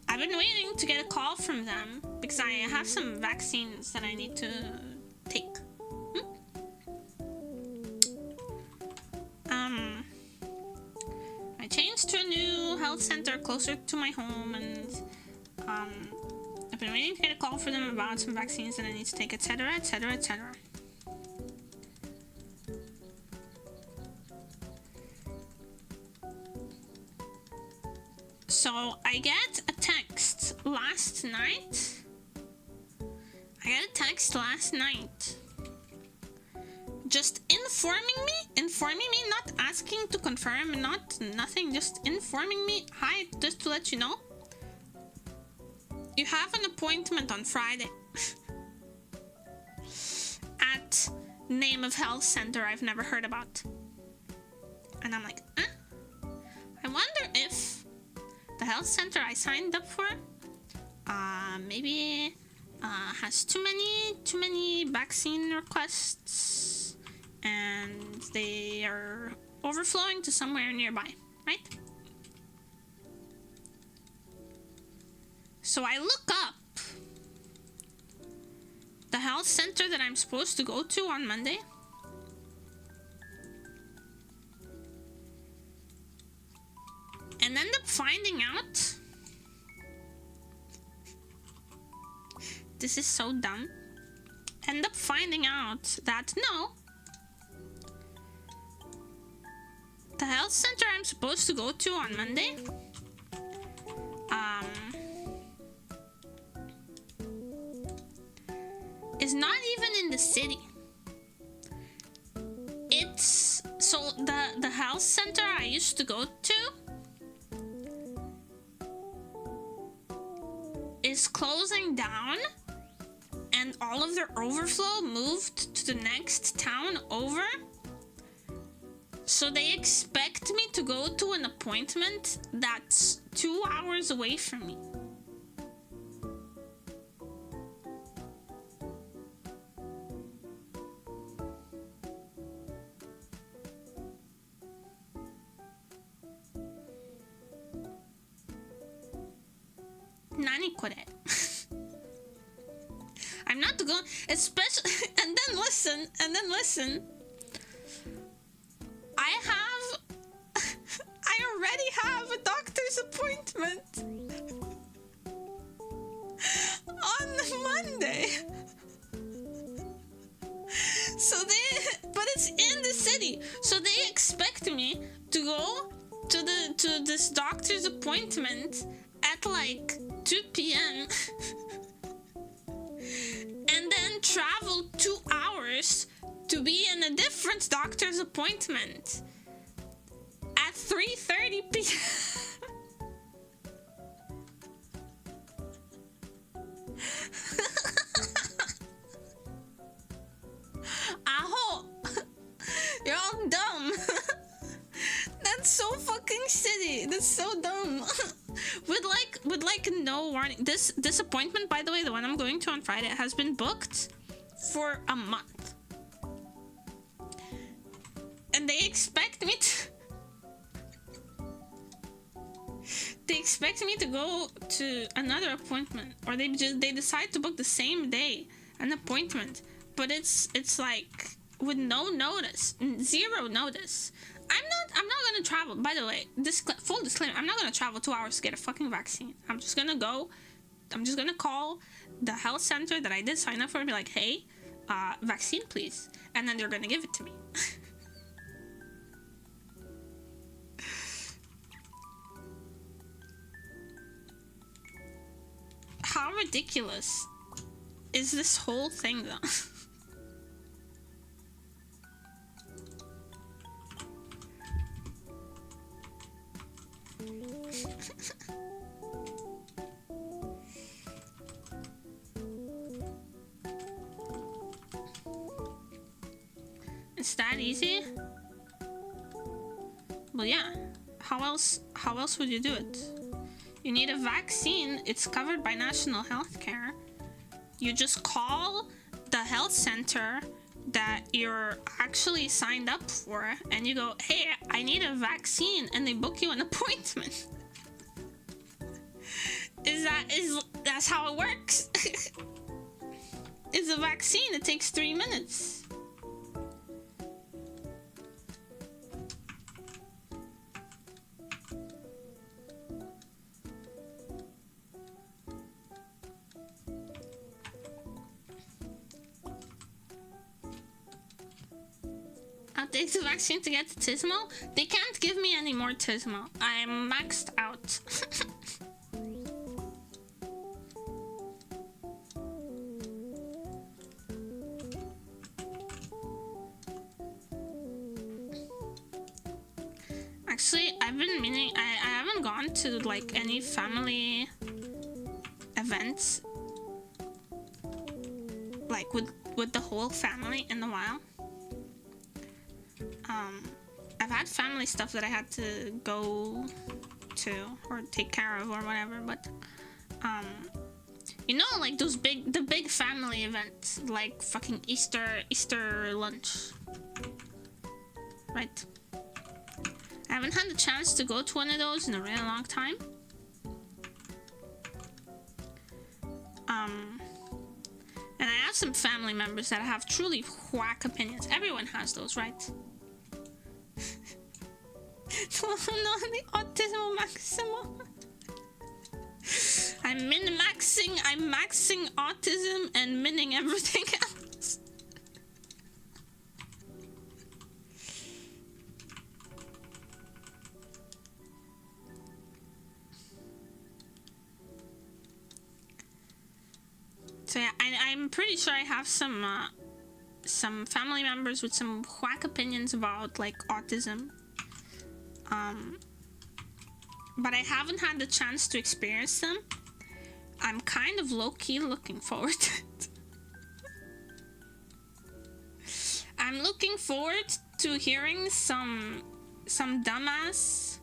A: I've been waiting to get a call from them because I have some vaccines that I need to take. I changed to a new health center closer to my home, and I've been waiting to get a call for them about some vaccines that I need to take, etc., etc., etc. So I get a text last night. just informing me, not asking to confirm, nothing, just informing me. Hi, just to let you know, you have an appointment on Friday at name of health center I've never heard about. And I'm like, I wonder if the health center I signed up for maybe has too many vaccine requests and they are overflowing to somewhere nearby, right? So I look up the health center that I'm supposed to go to on Monday. And end up finding out, this is so dumb, end up finding out that no, the health center I'm supposed to go to on Monday is not even in the city. It's so the health center I used to go to is closing down, and all of their overflow moved to the next town over. So they expect me to go to an appointment that's 2 hours away from me. Nani kore? I'm not going, especially, and then listen. I already have a doctor's appointment on Monday. But it's in the city, so they expect me to go to this doctor's appointment at like 2 p.m. and then travel 2 hours to be in a different doctor's appointment at 3:30 p.m. Aho! You're all dumb. That's so fucking shitty. That's so dumb. with like no warning. This appointment, by the way, the one I'm going to on Friday, has been booked for a month. And they expect me to go to another appointment, or they decide to book the same day an appointment, but it's like with no notice, zero notice. I'm not gonna travel, by the way, full disclaimer, I'm not gonna travel 2 hours to get a fucking vaccine. I'm just gonna call the health center that I did sign up for and be like, hey, vaccine please, and then they're gonna give it to me. How ridiculous is this whole thing though? It's that easy? Well, yeah. How else would you do it? You need a vaccine. It's covered by national health care. You just call the health center that you're actually signed up for and you go, hey, I need a vaccine, and they book you an appointment. That's how it works. It's a vaccine. It takes 3 minutes. I'll take the vaccine to get the Tismo. They can't give me any more Tismo. I'm maxed out. Actually, I've been meaning. I haven't gone to like any family events, like with the whole family in a while. I've had family stuff that I had to go to or take care of or whatever, but you know, like the big family events, like fucking Easter lunch, right? I haven't had the chance to go to one of those in a really long time. And I have some family members that have truly whack opinions. Everyone has those, right? No, the autismo maximo. I'm maxing autism and minning everything else. So yeah, I'm pretty sure I have some family members with some whack opinions about like autism. But I haven't had the chance to experience them. I'm kind of low-key looking forward to it. I'm looking forward to hearing some dumbass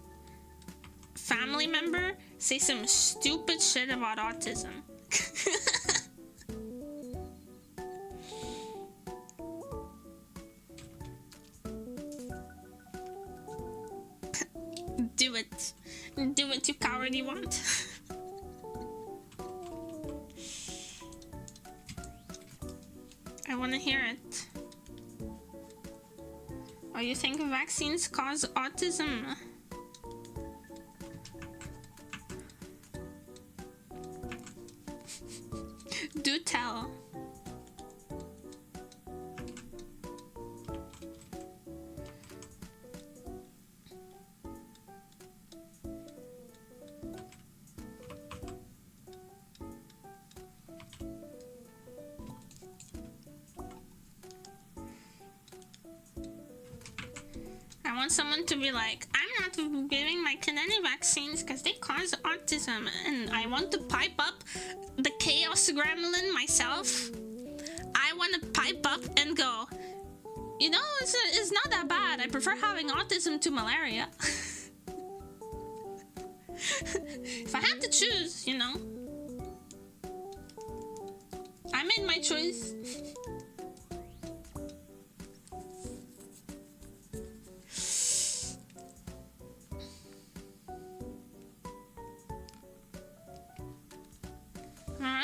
A: family member say some stupid shit about autism. Do it. Do it, you cowardly want. I want to hear it. Oh, you think vaccines cause autism? Do tell. I want someone to be like, I'm not giving my kid any vaccines because they cause autism, and I want to pipe up the chaos gremlin myself. I want to pipe up and go, you know, it's not that bad. I prefer having autism to malaria. If I had to choose, you know, I made my choice.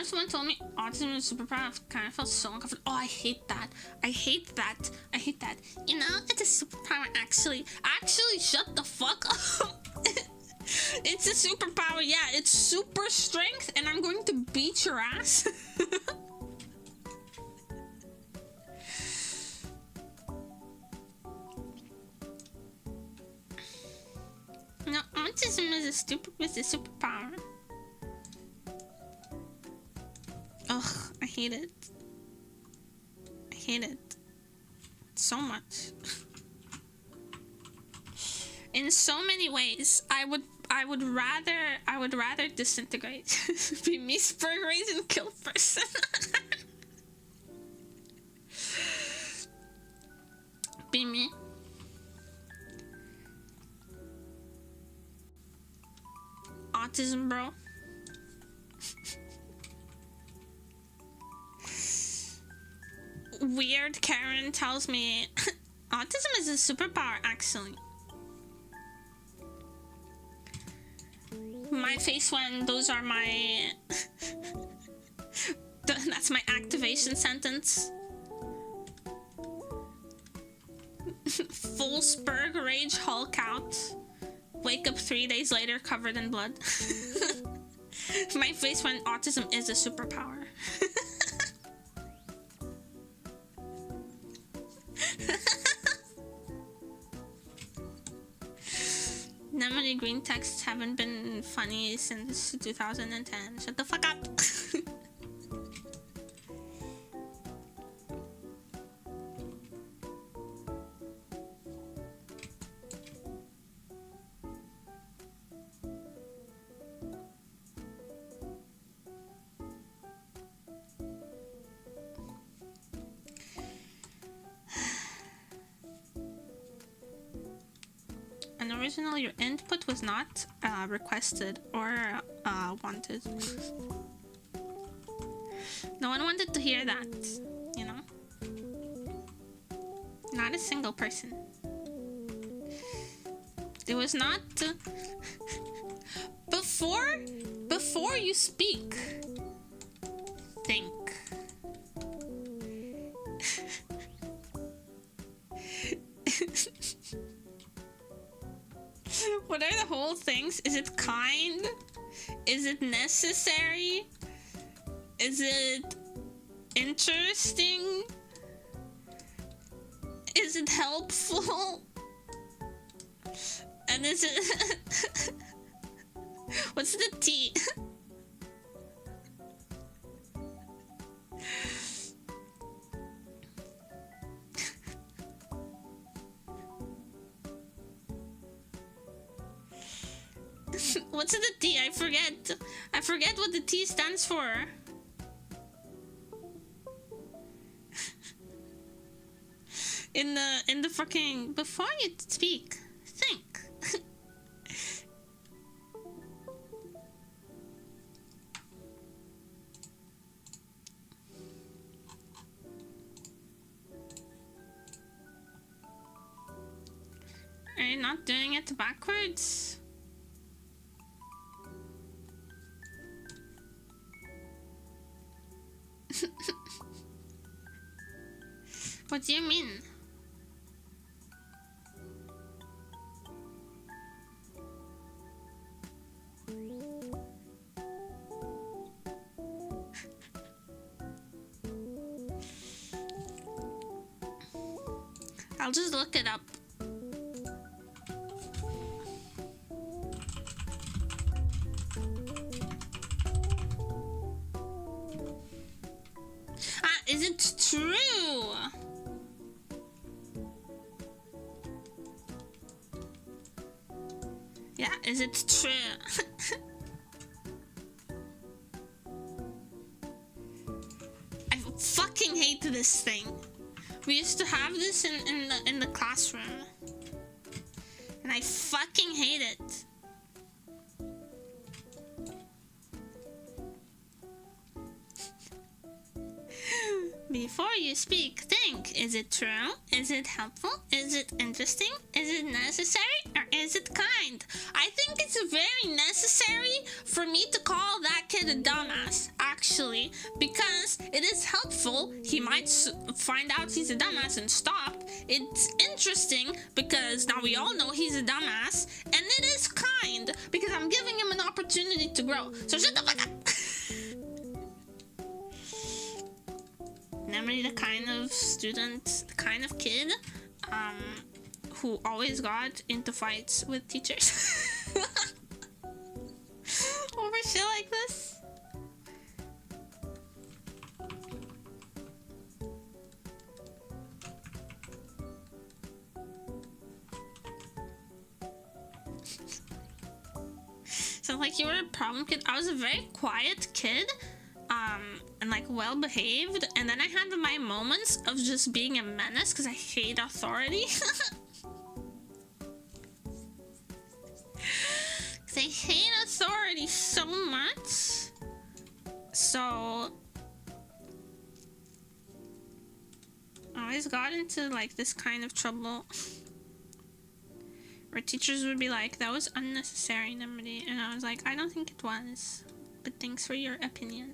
A: Someone told me autism is superpower. I kind of felt so uncomfortable. Oh, I hate that. I hate that. I hate that. You know, it's a superpower actually. Actually, shut the fuck up. It's a superpower. Yeah, it's super strength, and I'm going to beat your ass. No, autism is a superpower. Ugh, I hate it. I hate it so much. In so many ways, I would rather disintegrate. Be me, Spurg Raisin, kill person. Be me. Autism, bro. Weird Karen tells me autism is a superpower actually. My face when those are my that's my activation sentence. Full Spurg rage Hulk out. Wake up 3 days later covered in blood. My face when autism is a superpower. Nemuri green texts haven't been funny since 2010. Shut the fuck up. originally your input was not requested or wanted. No one wanted to hear that, you know? Not a single person. It was not... Before you speak, think. What are the whole things? Is it kind? Is it necessary? Is it interesting? Is it helpful? And is it... What's the T? What's the T? I forget. I forget what the T stands for. In the fucking... Before you speak, think. Are you not doing it backwards? What do you mean? I'll just look it up. Is it true? Yeah, is it true? I fucking hate this thing. We used to have this in the classroom, and I fucking hate it. Before you speak, think. Is it true? Is it helpful? Is it interesting? Is it necessary? Or is it kind? I think it's very necessary for me to call that kid a dumbass, actually, because it is helpful. He might find out he's a dumbass and stop. It's interesting because now we all know he's a dumbass. And it is kind because I'm giving him an opportunity to grow. So shut the fuck up! Nemuri, the kind of student, the kind of kid who always got into fights with teachers over shit like this. So like, you were a problem kid. I was a very quiet kid. And like well behaved, and then I had my moments of just being a menace because I hate authority. Because I hate authority so much. So I always got into like this kind of trouble where teachers would be like, that was unnecessary, Nemuri, and I was like, I don't think it was. But thanks for your opinion.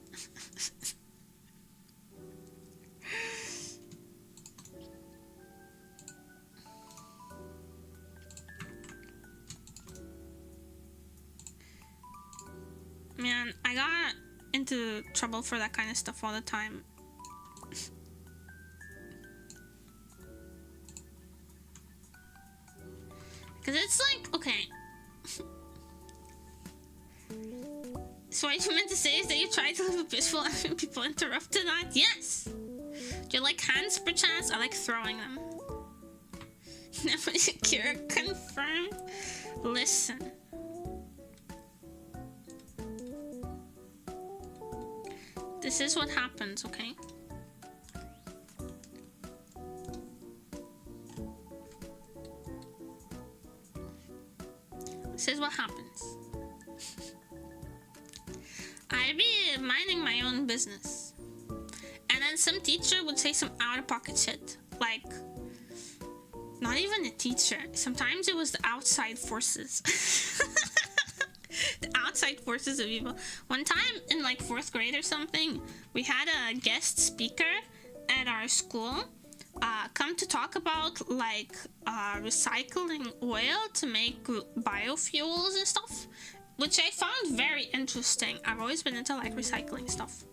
A: Man, I got into trouble for that kind of stuff all the time. Because it's like, okay. So what you meant to say is that you try to live a peaceful life and people interrupted that? Yes! Do you like hands perchance? I like throwing them. Never secure, confirmed. Listen. This is what happens, okay? This is what happens. I'd be minding my own business. And then some teacher would say some out-of-pocket shit. Like, not even a teacher. Sometimes it was the outside forces. The outside forces of evil. One time in like 4th grade or something, we had a guest speaker at our school come to talk about like recycling oil to make biofuels and stuff, which I found very interesting. I've always been into like recycling stuff.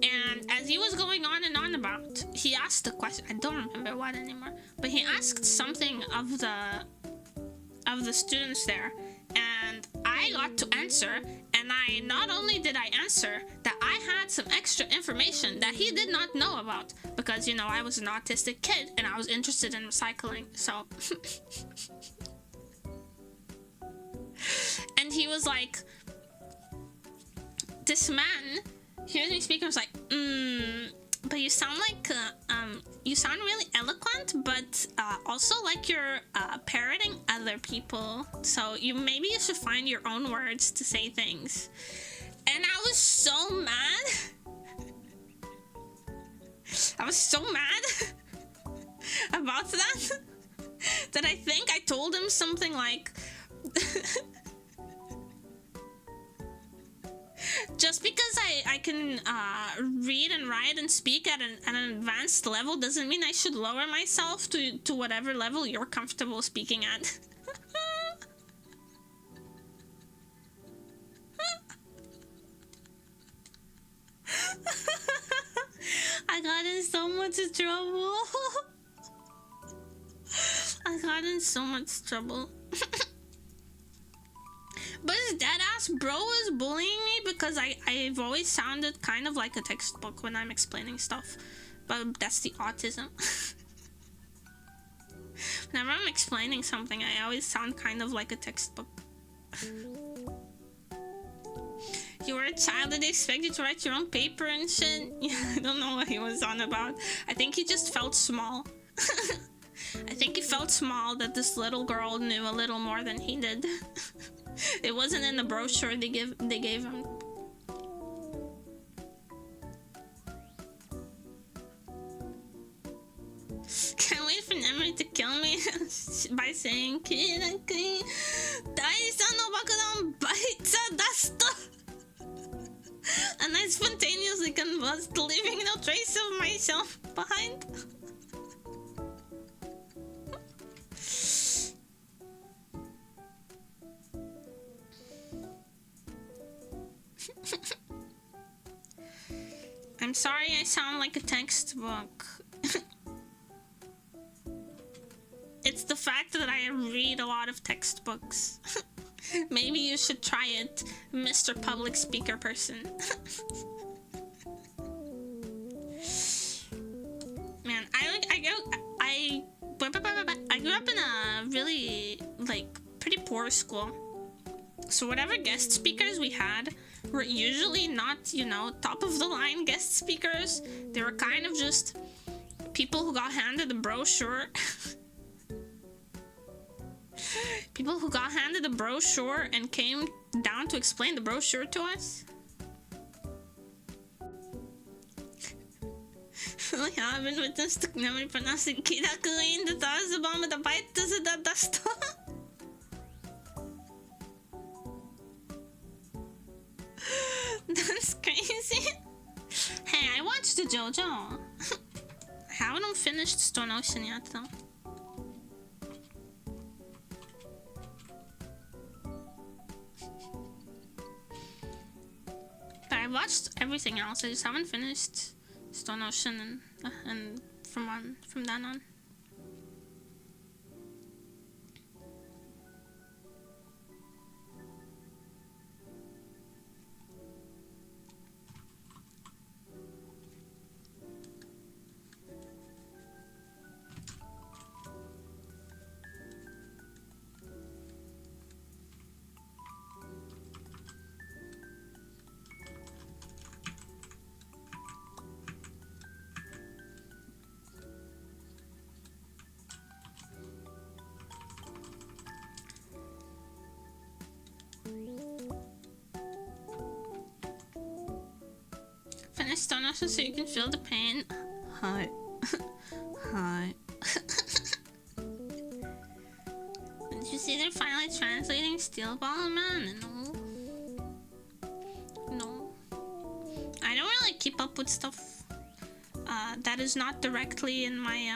A: And as he was going on and on about, he asked the question, I don't remember what anymore, but he asked something of the students there, and I got to answer, and I not only did I answer, that I had some extra information that he did not know about, because, you know, I was an autistic kid, and I was interested in recycling, so... And he was like, this man hears me speak and was like, but you sound like, you sound really eloquent, but also like you're parroting other people. So maybe you should find your own words to say things. And I was so mad. I was so mad about that, that I think I told him something like, just because I can read and write and speak at an advanced level doesn't mean I should lower myself to whatever level you're comfortable speaking at. I got in so much trouble. I got in so much trouble. But his dead ass bro was bullying me because I've always sounded kind of like a textbook when I'm explaining stuff. But that's the autism. Whenever I'm explaining something, I always sound kind of like a textbook. You were a child and they expect you to write your own paper and shit. Yeah, I don't know what he was on about. I think he just felt small. I think he felt small that this little girl knew a little more than he did. It wasn't in the brochure they gave him. Can't wait for Nemuri to kill me by saying Kiraki Daisa no bakudan baitsa dasto. And I spontaneously combust, leaving no trace of myself behind. I'm sorry I sound like a textbook. It's the fact that I read a lot of textbooks. Maybe you should try it, Mr. Public Speaker person. Man, I grew up in a really, like, pretty poor school. So whatever guest speakers we had were usually not, you know, top of the line guest speakers. They were kind of just people who got handed a brochure. People who got handed a brochure and came down to explain the brochure to us. We haven't witnessed the memory pronouncing Kirakuin the Tarzabam with the bite to the dust. That's crazy. Hey, I watched the JoJo. I haven't finished Stone Ocean yet though. But I watched everything else. I just haven't finished Stone Ocean and from then on. stomach so you can feel the pain. Hi. Hi. Did you see they're finally translating Steel Ball Man? No. No. I don't really keep up with stuff that is not directly in my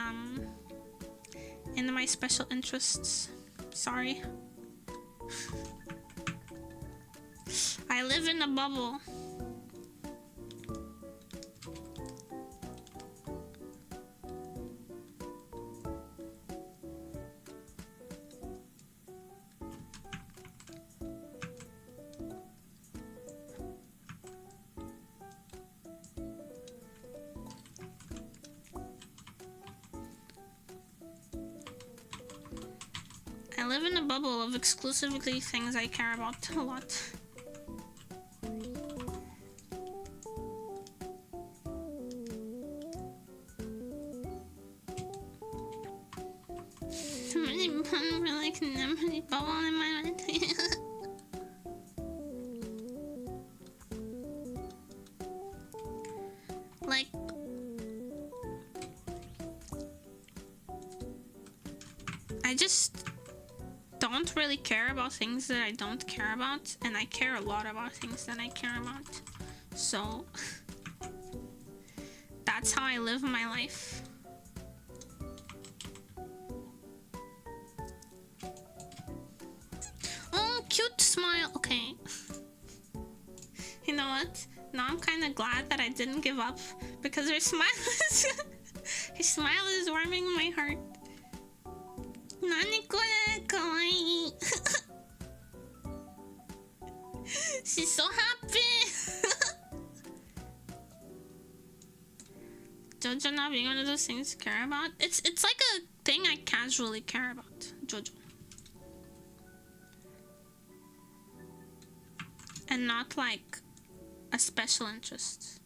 A: special interests. Sorry. I live in a bubble. I live in a bubble of exclusively things I care about a lot. So many puns were like nemuri bubble in my mind. Like, I just don't really care about things that I don't care about, and I care a lot about things that I care about. So that's how I live my life. Oh, cute smile. Okay. You know what? Now I'm kind of glad that I didn't give up, because her smile is her smile is warming my heart. Nani kore, kawaii. She's so happy. Jojo not being one of those things to care about. It's like a thing I casually care about. Jojo. And not like a special interest.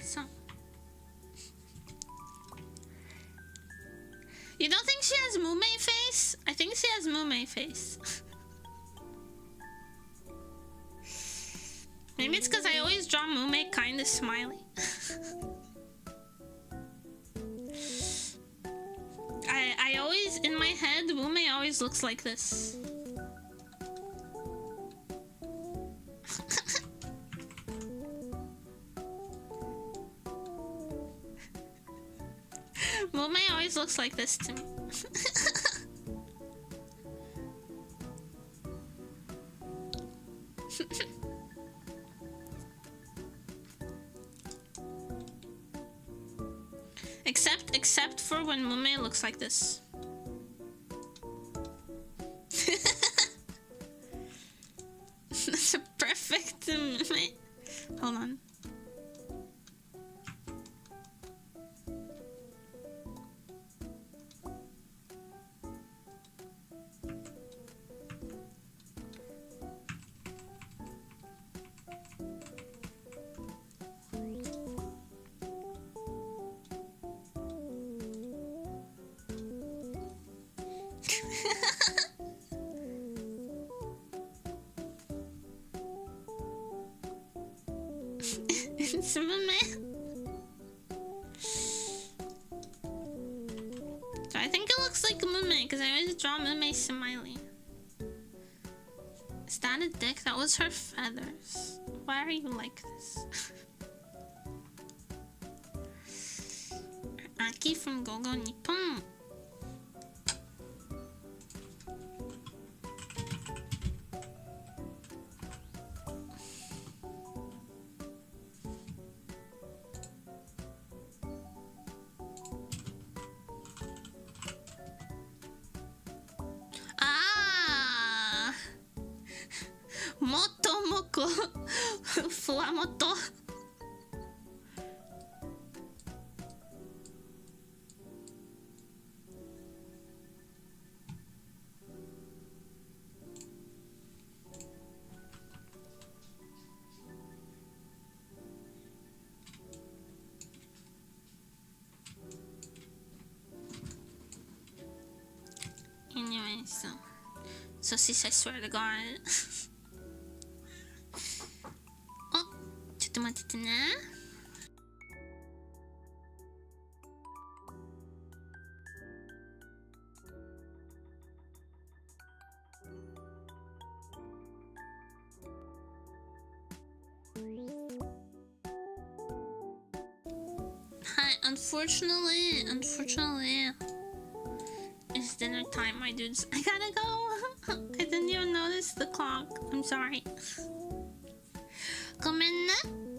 A: So, you don't think she has Mume face? I think she has Mume face. Maybe it's because I always draw Mume kind of smiley. I always, in my head, Mume always looks like this. Mume always looks like this to me. Except for when Mume looks like this. That's a perfect Mume. Hold on. It's Mume. So I think it looks like Mume because I always draw Mume smiley. Is that a dick? That was her feathers. Why are you like this? Aki from Gogo Nippon. Motomoko Fuwamoto. Anyways, so sis, I swear to God. あ、ちょっと待っててね。Hi, unfortunately, it's dinner time, my dudes. I gotta go. I didn't even notice the clock. I'm sorry. ごめんね。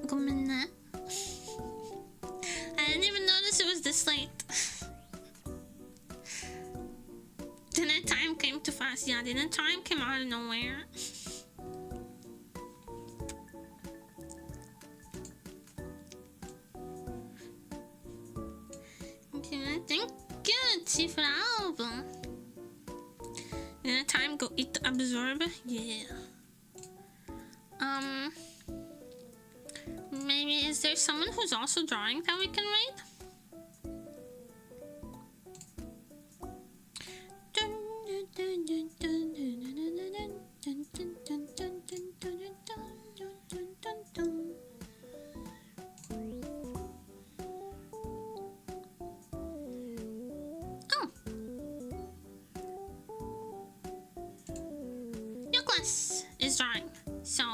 A: ごめんね。I didn't even notice it was this late. Dinner time came too fast. Yeah, dinner time came out of nowhere. Thank you, Chief Album. Dinner time, go eat the absorb. Yeah. Maybe is there someone who's also drawing that we can read? Oh. Nicholas is drawing, so